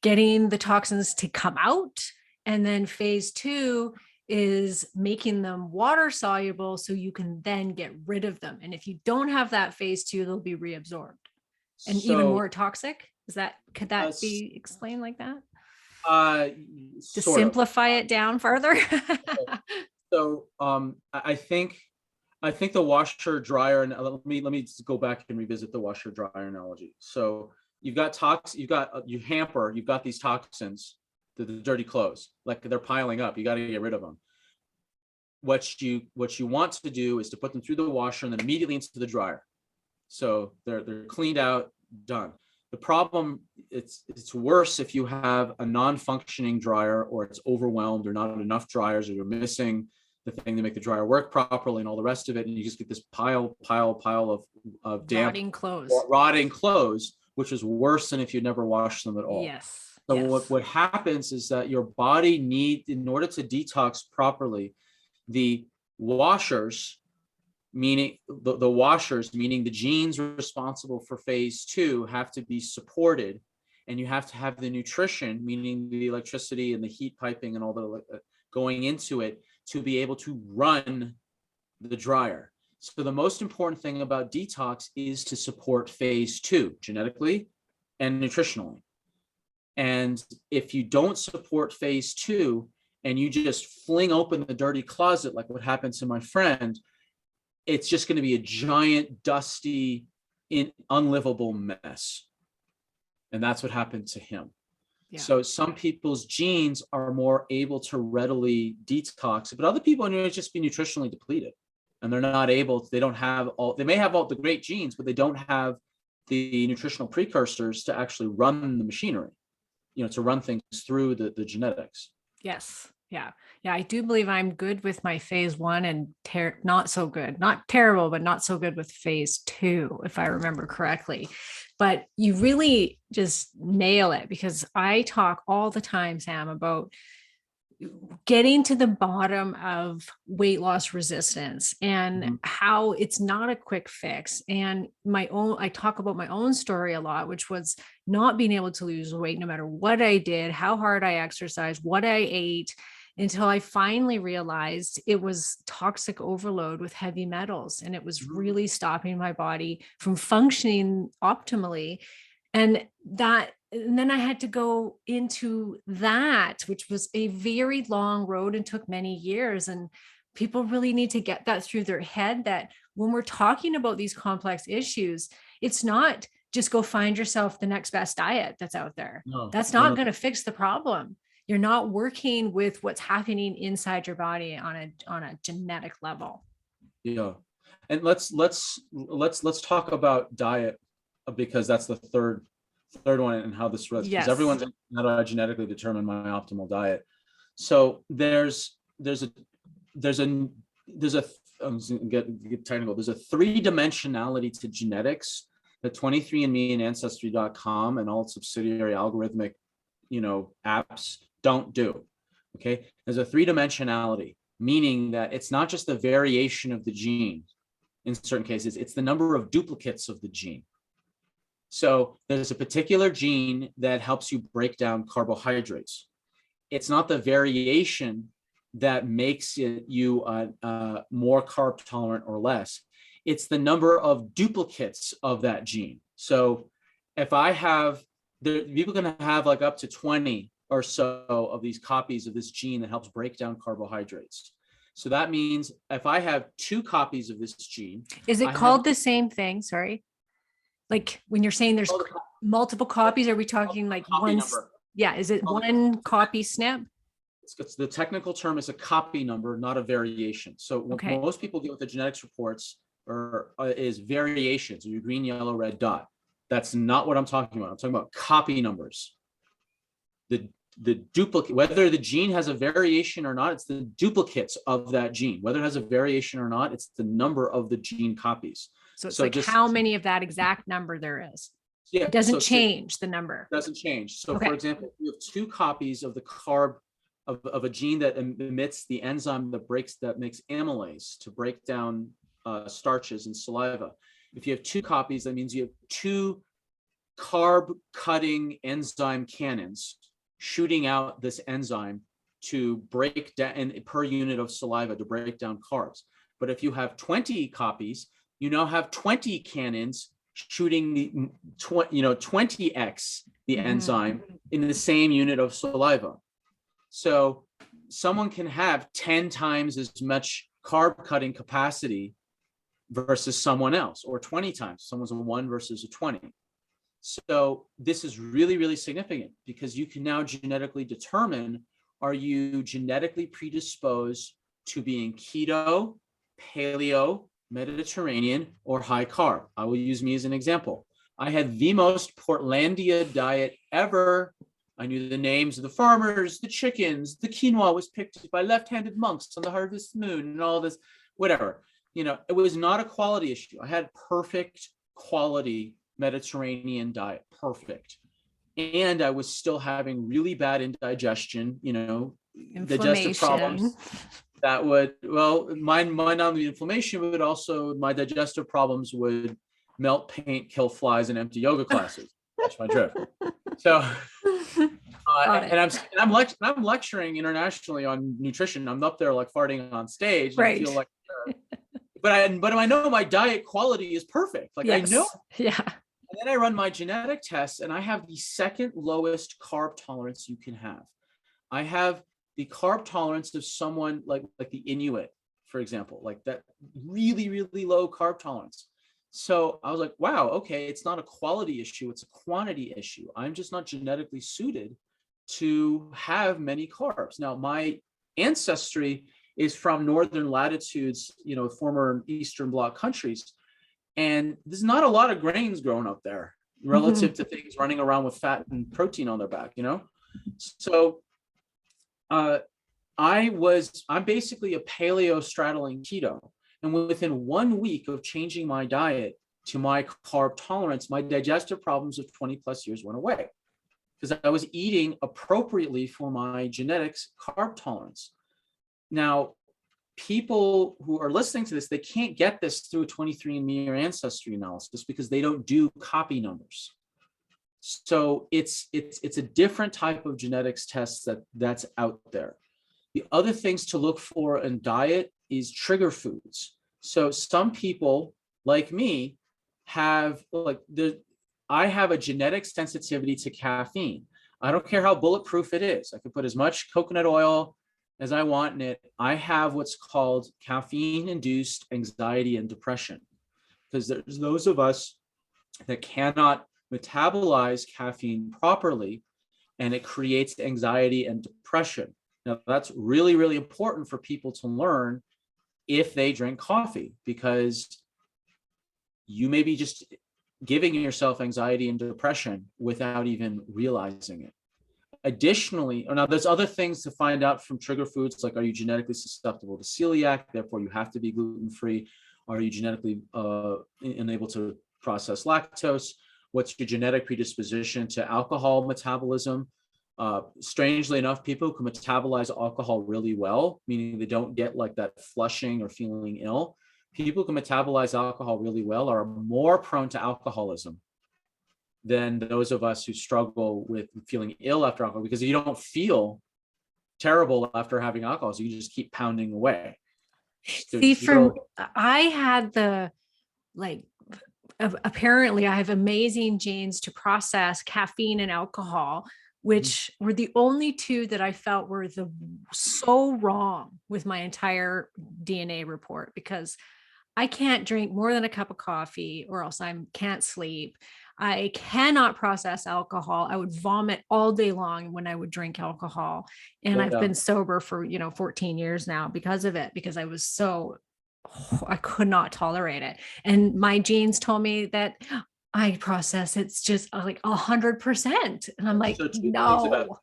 getting the toxins to come out, and then phase 2 is making them water soluble so you can then get rid of them. And if you don't have that phase 2, they'll be reabsorbed and even more toxic. Could that be explained like that? To simplify it down further. So I think the washer dryer, and let me just go back and revisit the washer dryer analogy. So you've got you've got these toxins, the dirty clothes, like they're piling up. You got to get rid of them. What you want to do is to put them through the washer and then immediately into the dryer. So they're cleaned out, done. The problem, it's worse if you have a non-functioning dryer, or it's overwhelmed, or not enough dryers, or you're missing the thing to make the dryer work properly and all the rest of it. And you just get this pile of damp, rotting clothes, which is worse than if you never washed them at all. Yes. So what happens is that your body in order to detox properly, the washers meaning the washers, meaning the genes responsible for phase 2 have to be supported, and you have to have the nutrition, meaning the electricity and the heat piping and all the going into it to be able to run the dryer. So the most important thing about detox is to support phase 2 genetically and nutritionally. And if you don't support phase 2 and you just fling open the dirty closet, like what happened to my friend, it's just going to be a giant, dusty, unlivable mess. And that's what happened to him. Yeah. So some people's genes are more able to readily detox, but other people are just be nutritionally depleted, and they're not able, they don't have all, they may have all the great genes, but they don't have the nutritional precursors to actually run the machinery, to run things through the genetics. Yes. Yeah. Yeah. I do believe I'm good with my phase 1 and not so good, not terrible, but not so good with phase 2, if I remember correctly. But you really just nail it, because I talk all the time, Sam, about getting to the bottom of weight loss resistance and how it's not a quick fix. And I talk about my own story a lot, which was not being able to lose weight no matter what I did, how hard I exercised, what I ate, until I finally realized it was toxic overload with heavy metals. And it was really stopping my body from functioning optimally. And then I had to go into that, which was a very long road and took many years. And people really need to get that through their head, that when we're talking about these complex issues, it's not just go find yourself the next best diet that's out there. No, that's not going to fix the problem. You're not working with what's happening inside your body on a genetic level. Yeah. And let's talk about diet, because that's the third one, and how this runs. Because everyone's how do I genetically determine my optimal diet. So there's a I'm just gonna get technical. There's a 3-dimensionality to genetics that 23andMe and Ancestry.com and all subsidiary algorithmic, apps don't do. Okay. There's a 3-dimensionality, meaning that it's not just the variation of the gene. In certain cases, it's the number of duplicates of the gene. So there's a particular gene that helps you break down carbohydrates. It's not the variation that makes you more carb tolerant or less. It's the number of duplicates of that gene. So if I have, people can have like up to 20 or so of these copies of this gene that helps break down carbohydrates. So that means if I have 2 copies of this gene. Is it called the same thing? Sorry. Like when you're saying there's multiple copies, are we talking like one? Yeah. Is it one copy SNP? It's the technical term is a copy number, not a variation. So most people get with the genetics reports is variations, your green, yellow, red dot. That's not what I'm talking about. I'm talking about copy numbers. The duplicate, whether the gene has a variation or not, it's the duplicates of that gene. Whether it has a variation or not, it's the number of the gene copies. So it's like how many of that exact number there is. Yeah, it doesn't change the number. Doesn't change. So for example, if you have 2 copies of the carb of a gene that emits the enzyme that makes amylase to break down starches in saliva. If you have 2 copies, that means you have 2 carb cutting enzyme cannons shooting out this enzyme to break down per unit of saliva to break down carbs. But if you have 20 copies, you now have 20 cannons shooting the 20x the enzyme in the same unit of saliva. So someone can have 10 times as much carb cutting capacity versus someone else, or 20 times. Someone's a 1 versus a 20. So this is really, really significant, because you can now genetically determine, are you genetically predisposed to being keto, paleo, Mediterranean, or high carb? I will use me as an example. I had the most Portlandia diet ever. I knew the names of the farmers, the chickens, the quinoa was picked by left-handed monks on the harvest moon, and all this, whatever. It was not a quality issue. I had perfect quality Mediterranean diet, perfect. And I was still having really bad indigestion, digestive problems. That would, well, mine on the inflammation would also, my digestive problems would melt paint, kill flies, and empty yoga classes. That's my drift. So, Got it. I'm lecturing internationally on nutrition. I'm up there like farting on stage, and I feel Right. like, but I know my diet quality is perfect. Like I know. Yes. Yeah. And then I run my genetic tests, and I have the second lowest carb tolerance you can have. I have the carb tolerance of someone like the Inuit, for example, like that really, really low carb tolerance. So I was like, wow, okay, it's not a quality issue, it's a quantity issue. I'm just not genetically suited to have many carbs. Now, my ancestry is from northern latitudes, former Eastern Bloc countries. And there's not a lot of grains growing up there relative to things running around with fat and protein on their back. So I'm basically a paleo straddling keto. And within 1 week of changing my diet to my carb tolerance, my digestive problems of 20 plus years went away because I was eating appropriately for my genetics carb tolerance. Now, people who are listening to this, they can't get this through a 23andMe or ancestry analysis because they don't do copy numbers. So it's a different type of genetics test that's out there. The other things to look for in diet is trigger foods. So some people like me have I have a genetic sensitivity to caffeine. I don't care how bulletproof it is. I can put as much coconut oil as I want in it. I have what's called caffeine-induced anxiety and depression, because there's those of us that cannot metabolize caffeine properly, and it creates anxiety and depression. Now, that's really, really important for people to learn if they drink coffee, because you may be just giving yourself anxiety and depression without even realizing it. Additionally, now there's other things to find out from trigger foods, like are you genetically susceptible to celiac, therefore you have to be gluten-free? Are you genetically unable to process lactose? What's your genetic predisposition to alcohol metabolism? Strangely enough, people who can metabolize alcohol really well, meaning they don't get like that flushing or feeling ill, people who can metabolize alcohol really well are more prone to alcoholism than those of us who struggle with feeling ill after alcohol, because you don't feel terrible after having alcohol, so you just keep pounding away. See, I had apparently I have amazing genes to process caffeine and alcohol, which were the only two that I felt were so wrong with my entire DNA report, because I can't drink more than a cup of coffee or else I can't sleep. I cannot process alcohol. I would vomit all day long when I would drink alcohol. And I've been sober for, 14 years now because of it, because I could not tolerate it. And my genes told me that I process it's just like 100%. And I'm like, no.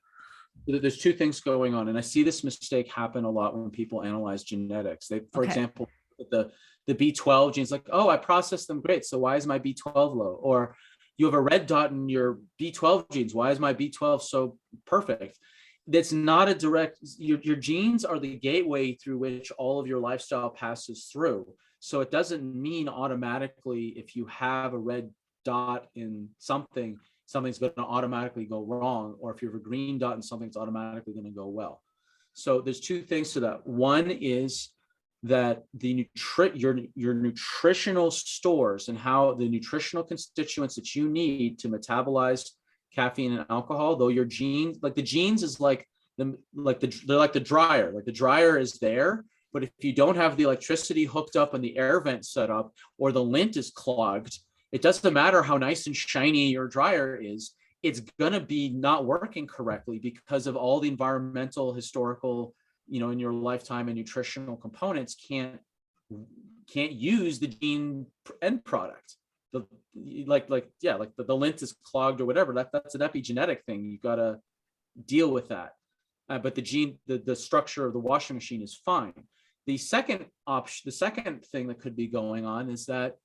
There's two things going on. And I see this mistake happen a lot when people analyze genetics. For example, the B12 genes, like, oh, I processed them great, so why is my B12 low? Or you have a red dot in your B12 genes, why is my B12 so perfect? That's not a direct, your genes are the gateway through which all of your lifestyle passes through. So it doesn't mean automatically if you have a red dot in something's going to automatically go wrong, or if you have a green dot in something, it's automatically going to go well. So there's two things to that. One is that your nutritional stores and how the nutritional constituents that you need to metabolize caffeine and alcohol, though your genes, like the genes is they're like the dryer. Like the dryer is there, but if you don't have the electricity hooked up and the air vent set up, or the lint is clogged, it doesn't matter how nice and shiny your dryer is, it's going to be not working correctly because of all the environmental, historical, in your lifetime, and nutritional components can't use the gene end product. The lint is clogged or whatever. That's an epigenetic thing. You got to deal with that. But the gene, the structure of the washing machine is fine. The second thing that could be going on is that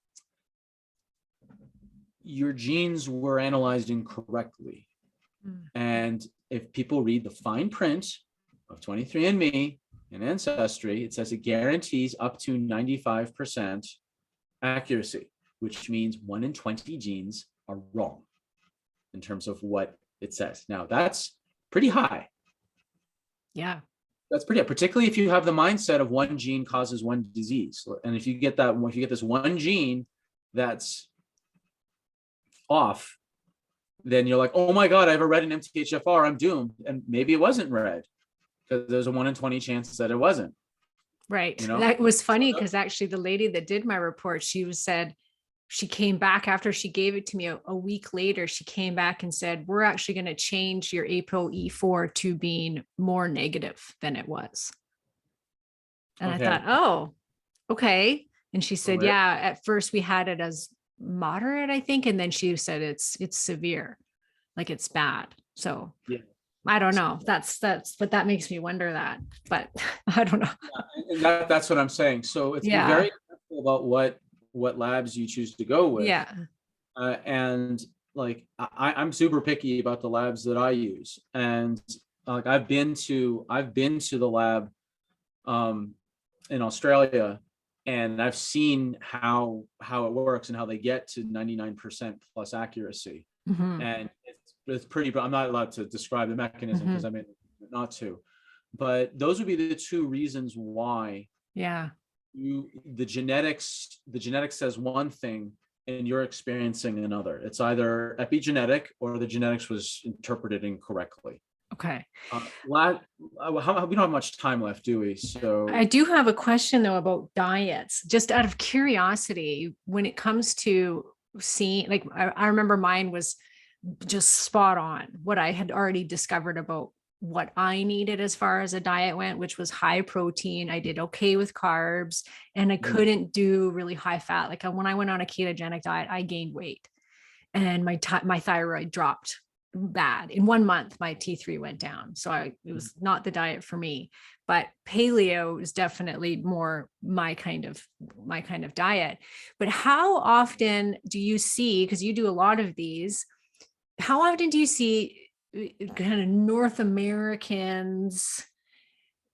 your genes were analyzed incorrectly. And if people read the fine print of 23andMe in Ancestry, it says it guarantees up to 95% accuracy, which means 1 in 20 genes are wrong in terms of what it says. Now, that's pretty high. Yeah. That's pretty high, particularly if you have the mindset of one gene causes one disease. And if you get this one gene that's off, then you're like, oh my God, I have a red in MTHFR, I'm doomed. And maybe it wasn't red, because there's a 1 in 20 chance that it wasn't. Right. You know, That was funny because actually the lady that did my report, said she came back after she gave it to me a week later. She came back and said, we're actually going to change your ApoE4 to being more negative than it was. And I thought, oh, okay. And she said, yeah, at first we had it as moderate, I think. And then she said it's severe, like it's bad. So yeah. I don't know. That's, but that makes me wonder that, but I don't know. That's what I'm saying. So it's be very careful about what labs you choose to go with. Yeah. And like, I'm super picky about the labs that I use. And like, I've been to the lab in Australia, and I've seen how it works and how they get to 99% plus accuracy. Mm-hmm. And it's pretty, but I'm not allowed to describe the mechanism because mm-hmm. I mean not to, but those would be the two reasons why. Yeah. The genetics says one thing and you're experiencing another. It's either epigenetic or the genetics was interpreted incorrectly. Okay. We don't have much time left, do we? So I do have a question though about diets, just out of curiosity, when it comes to seeing, like, I remember mine was just spot on what I had already discovered about what I needed as far as a diet went, which was high protein. I did okay with carbs, and I couldn't do really high fat. Like when I went on a ketogenic diet, I gained weight and my thyroid dropped bad. In 1 month, my T3 went down. So it was not the diet for me, but paleo is definitely more my kind of diet. But how often do you see, because you do a lot of these, how often do you see kind of North Americans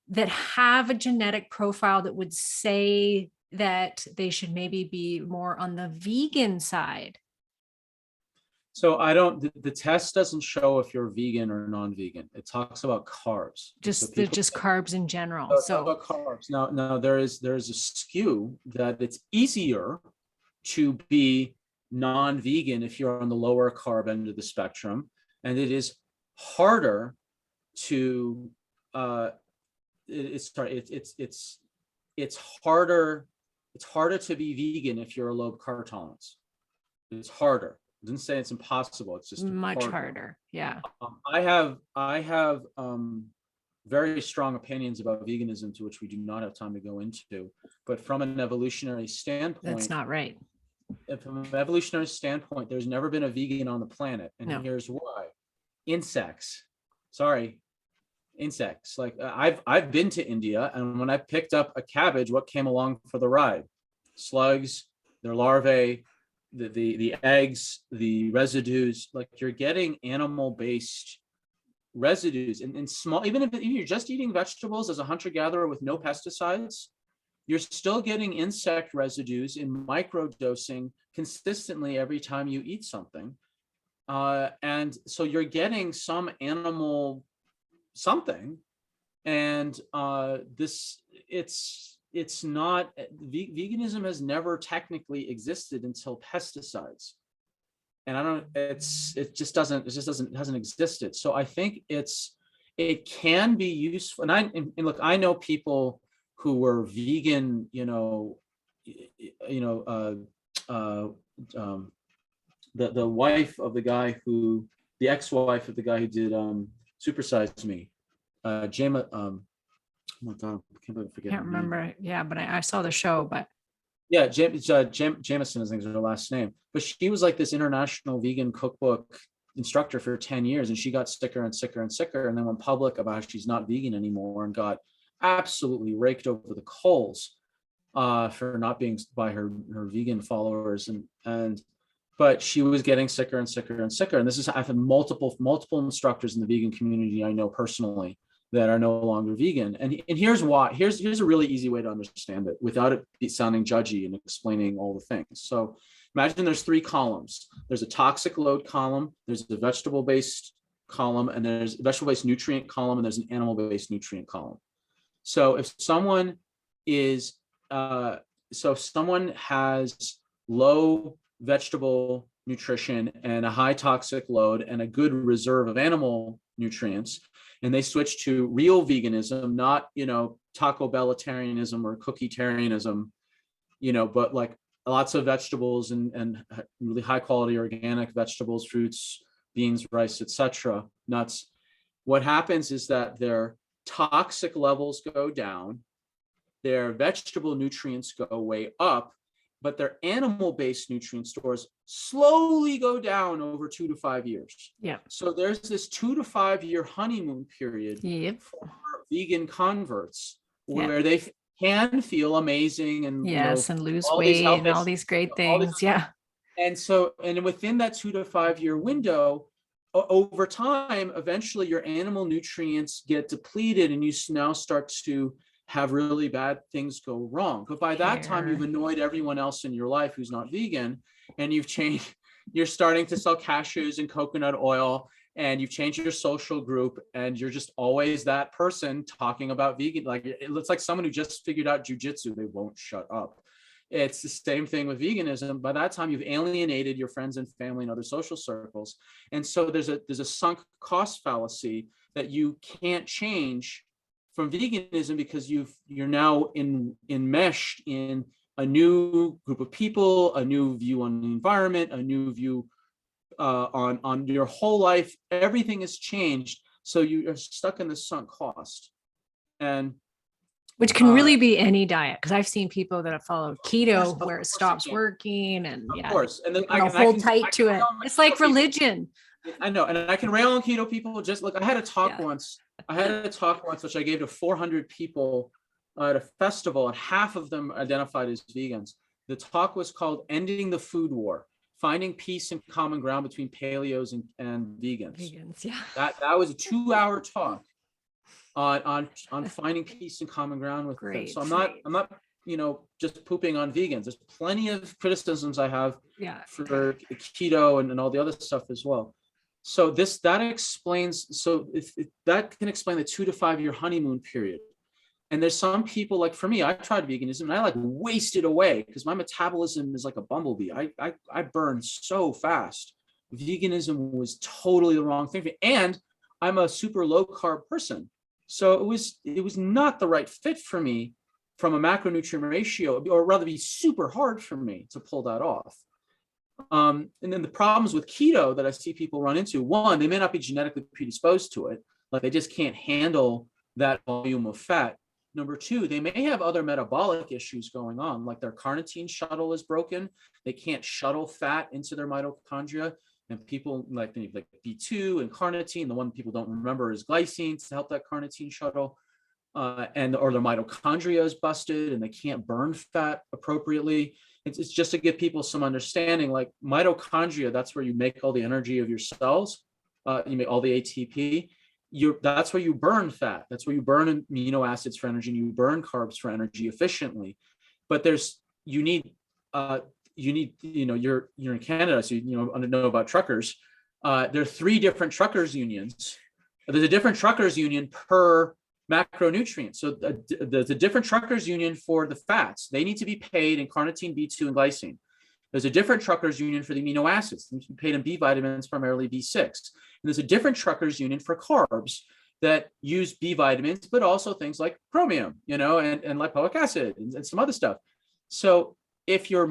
that have a genetic profile that would say that they should maybe be more on the vegan side? So the test doesn't show if you're vegan or non-vegan. It talks about carbs. Just carbs in general. So about carbs. Now there is a skew that it's easier to be non-vegan if you're on the lower carb end of the spectrum, and it is harder to it's harder to be vegan if you're a low carb tolerance. It's harder. I didn't say it's impossible. It's just much harder. Yeah. I have very strong opinions about veganism, to which we do not have time to go into. But from an evolutionary standpoint, that's not right. From an evolutionary standpoint, there's never been a vegan on the planet, and here's why: insects. Like I've been to India, and when I picked up a cabbage, what came along for the ride? Slugs, their larvae, the eggs, the residues. Like, you're getting animal-based residues in small, even if you're just eating vegetables as a hunter-gatherer with no pesticides, you're still getting insect residues in micro dosing consistently every time you eat something. And so you're getting some animal something, and it's not, veganism has never technically existed until pesticides. And it hasn't existed. So I think it can be useful. And look, I know people who were vegan, the wife of the guy the ex-wife of the guy who did Super Size Me, Jama, oh my God, I can't remember. Yeah, but I saw the show, but yeah, Jamison, I think is her last name. But she was like this international vegan cookbook instructor for 10 years, and she got sicker and sicker and sicker, and then went public about how she's not vegan anymore, and got absolutely raked over the coals for not being by her vegan followers, but she was getting sicker and sicker and sicker. And I've had multiple instructors in the vegan community I know personally that are no longer vegan. And here's why. Here's a really easy way to understand it without it sounding judgy and explaining all the things. So imagine there's three columns. There's a toxic load column, there's a vegetable-based column, and there's a vegetable-based nutrient column, and there's an animal-based nutrient column. So if someone is, so if someone has low vegetable nutrition and a high toxic load and a good reserve of animal nutrients, and they switch to real veganism, not, Taco Bellitarianism or cookie-tarianism, but like lots of vegetables and really high quality organic vegetables, fruits, beans, rice, etc., nuts. What happens is that their toxic levels go down, their vegetable nutrients go way up, but their animal-based nutrient stores slowly go down over 2 to 5 years. Yeah. So there's this 2 to 5 year honeymoon period for vegan converts where they can feel amazing and and lose all weight these health and all these great things. And within that 2 to 5 year window, over time, eventually your animal nutrients get depleted and you now start to have really bad things go wrong. But by that time, you've annoyed everyone else in your life who's not vegan, and you're starting to sell cashews and coconut oil, and you've changed your social group, and you're just always that person talking about vegan. Like, it looks like someone who just figured out jujitsu, they won't shut up. It's the same thing with veganism. By that time, you've alienated your friends and family and other social circles. And so there's a sunk cost fallacy that you can't change from veganism because you're now enmeshed in a new group of people, a new view on the environment, a new view on your whole life. Everything has changed. So you are stuck in the sunk cost. And which can really be any diet, because I've seen people that have followed keto where it stops working, and of course, and then I hold tight to it. It's like religion. I know, and I can rail on keto people. Just look, I had a talk once. Which I gave to 400 people at a festival, and half of them identified as vegans. The talk was called "Ending the Food War: Finding Peace and Common Ground Between Paleos and Vegans." That was a 2-hour talk on finding peace and common ground with them. So I'm not just pooping on vegans. There's plenty of criticisms I have for keto and all the other stuff as well. So that explains. So if that can explain the 2 to 5 year honeymoon period. And there's some people, like for me, I tried veganism and I like wasted away because my metabolism is like a bumblebee. I burn so fast. Veganism was totally the wrong thing for me. And I'm a super low carb person. So it was not the right fit for me from a macronutrient ratio, or rather be super hard for me to pull that off. And then the problems with keto that I see people run into, one, they may not be genetically predisposed to it. Like they just can't handle that volume of fat. Number two, they may have other metabolic issues going on, like their carnitine shuttle is broken. They can't shuttle fat into their mitochondria. And people like B2 and carnitine, the one people don't remember is glycine to help that carnitine shuttle. Or their mitochondria is busted and they can't burn fat appropriately. It's just to give people some understanding, like mitochondria, that's where you make all the energy of your cells. You make all the ATP. That's where you burn fat. That's where you burn amino acids for energy, and you burn carbs for energy efficiently. But you're in Canada, so know about truckers. There are 3 different truckers unions. There's a different truckers union per macronutrient. So there's a different truckers union for the fats. They need to be paid in carnitine, B2, and glycine. There's a different truckers union for the amino acids. They need to be paid in B vitamins, primarily B6. And there's a different truckers union for carbs that use B vitamins, but also things like chromium, and lipoic acid and some other stuff. So if you're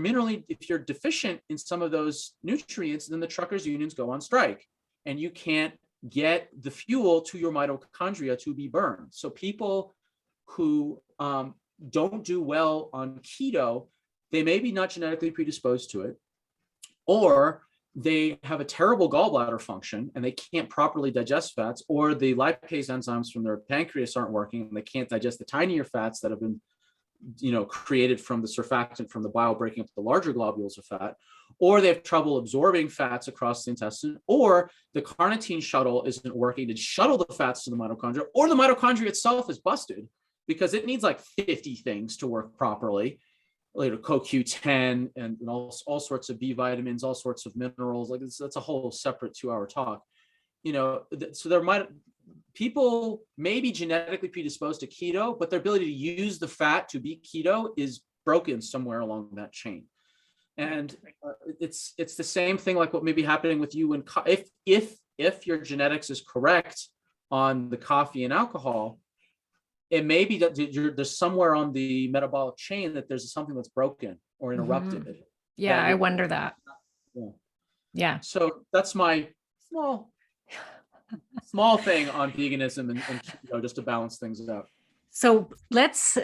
deficient in some of those nutrients, then the truckers unions go on strike and you can't get the fuel to your mitochondria to be burned. So people who don't do well on keto, they may be not genetically predisposed to it, or they have a terrible gallbladder function and they can't properly digest fats, or the lipase enzymes from their pancreas aren't working and they can't digest the tinier fats that have been created from the surfactant from the bile breaking up the larger globules of fat, or they have trouble absorbing fats across the intestine, or the carnitine shuttle isn't working to shuttle the fats to the mitochondria, or the mitochondria itself is busted because it needs like 50 things to work properly, like CoQ10 and all sorts of B vitamins, all sorts of minerals. Like that's a whole separate 2-hour talk. So people may be genetically predisposed to keto, but their ability to use the fat to be keto is broken somewhere along that chain. And it's the same thing like what may be happening with you if your genetics is correct on the coffee and alcohol, it may be that there's somewhere on the metabolic chain that there's something that's broken or interrupted. Mm-hmm. Yeah, I wonder that. Yeah. So that's my small thing on veganism and just to balance things out. So let's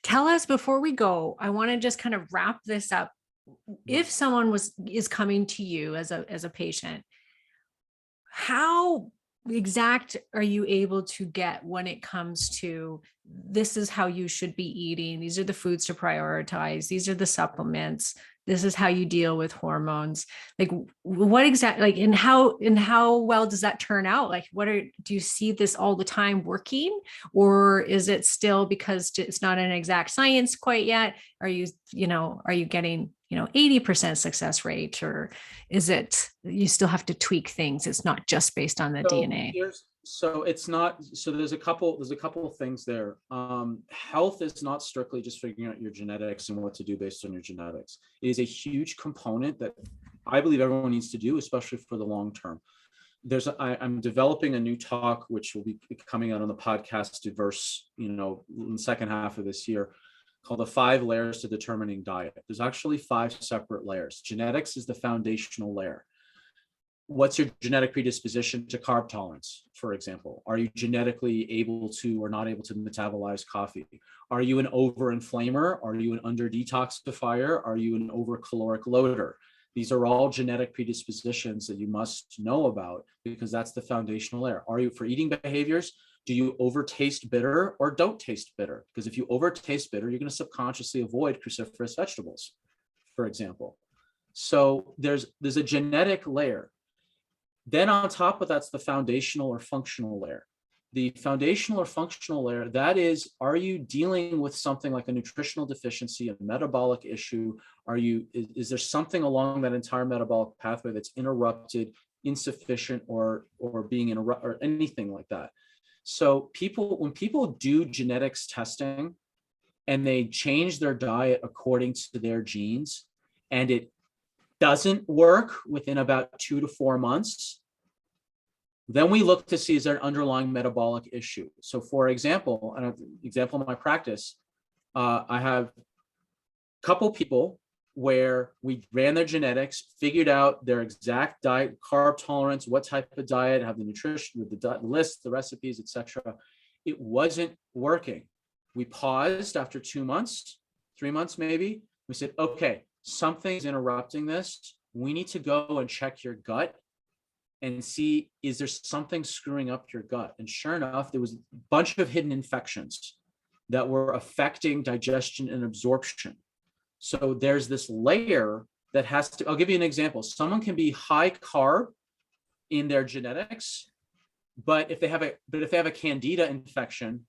tell us before we go, I want to just kind of wrap this up. If someone is coming to you as a patient, how exact are you able to get when it comes to this is how you should be eating, these are the foods to prioritize, these are the supplements, this is how you deal with hormones? Like what exactly, like, and how well does that turn out? Like do you see this all the time working, or is it still because it's not an exact science quite yet? Are you getting 80% success rate, or is it you still have to tweak things? It's not just based on the DNA. It's not. So there's a couple of things there. Health is not strictly just figuring out your genetics and what to do based on your genetics. It is a huge component that I believe everyone needs to do, especially for the long term. I'm developing a new talk, which will be coming out on the podcast diverse, in the second half of this year, called the 5 layers to determining diet. There's actually 5 separate layers. Genetics is the foundational layer. What's your genetic predisposition to carb tolerance, for example? Are you genetically able to or not able to metabolize coffee? Are you an over-inflamer? Are you an under-detoxifier? Are you an over-caloric loader? These are all genetic predispositions that you must know about because that's the foundational layer. Are you, for eating behaviors, do you over-taste bitter or don't taste bitter? Because if you over-taste bitter, you're going to subconsciously avoid cruciferous vegetables, for example. So there's a genetic layer. Then on top of that's the foundational or functional layer. The foundational or functional layer, that is, are you dealing with something like a nutritional deficiency, a metabolic issue? Is there something along that entire metabolic pathway that's interrupted, insufficient, or being interrupted, or anything like that? So when people do genetics testing and they change their diet according to their genes, and it doesn't work within about 2 to 4 months, then we look to see, is there an underlying metabolic issue? So for example, an example of my practice, I have a couple people where we ran their genetics, figured out their exact diet, carb tolerance, what type of diet, have the nutrition with the list, the recipes, etc. It wasn't working. We paused after 2 months, 3 months maybe. We said, okay, something's interrupting this. We need to go and check your gut and see, is there something screwing up your gut? And sure enough, there was a bunch of hidden infections that were affecting digestion and absorption. So there's this layer that has to, I'll give you an example. Someone can be high carb in their genetics, but if they have a candida infection,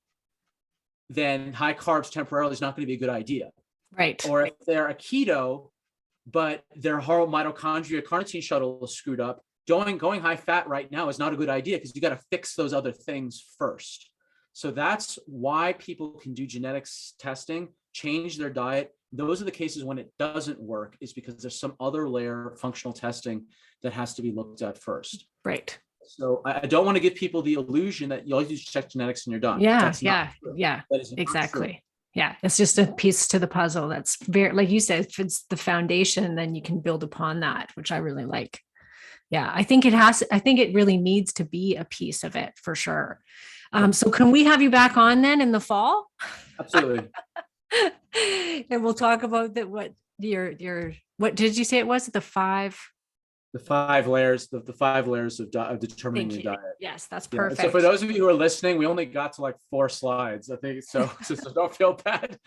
then high carbs temporarily is not going to be a good idea. Right. Or if they're a keto, but their whole mitochondria carnitine shuttle is screwed up, going high fat right now is not a good idea because you got to fix those other things first. So that's why people can do genetics testing, change their diet. Those are the cases when it doesn't work, is because there's some other layer of functional testing that has to be looked at first. Right. So I don't want to give people the illusion that you always just check genetics and you're done. Yeah. That's not true. Yeah. That is Exactly. Yeah. It's just a piece to the puzzle. That's very, like you said, if it's the foundation, then you can build upon that, which I really like. Yeah. I think it really needs to be a piece of it for sure. So can we have you back on then in the fall? Absolutely. And we'll talk about what did you say it was? The 5? The 5 layers, the 5 layers of determining Thank the you. diet. Yes, that's Yeah. So for perfect. those of you who are listening, we only got to like 4 slides, I think. So, so don't feel bad.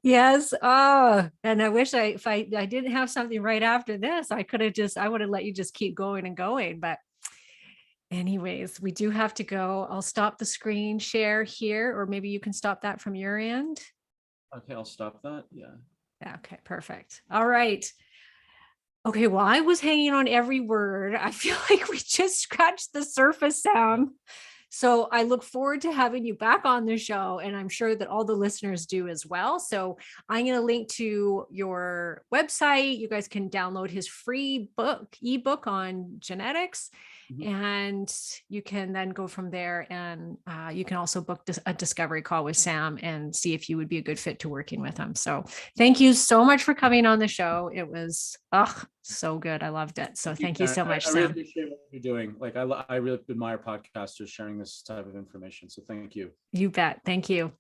Yes. Oh, and I wish if I didn't have something right after this, I would have let you just keep going and going. But anyways, we do have to go. I'll stop the screen share here, or maybe you can stop that from your end. Okay, I'll stop that. Yeah. Okay, perfect. All right. Okay, well, I was hanging on every word. I feel like we just scratched the surface, Sam. So I look forward to having you back on the show, and I'm sure that all the listeners do as well. So I'm going to link to your website. You guys can download his free ebook on genetics, Mhm. and you can then go from there. And you can also book a discovery call with Sam and see if you would be a good fit to working with him. So thank you so much for coming on the show. It was so good. I loved it. So thank you Karen. so much, I really Sam. appreciate what you're doing. Like I really admire podcasters sharing this type of information. So thank you. You bet. Thank you.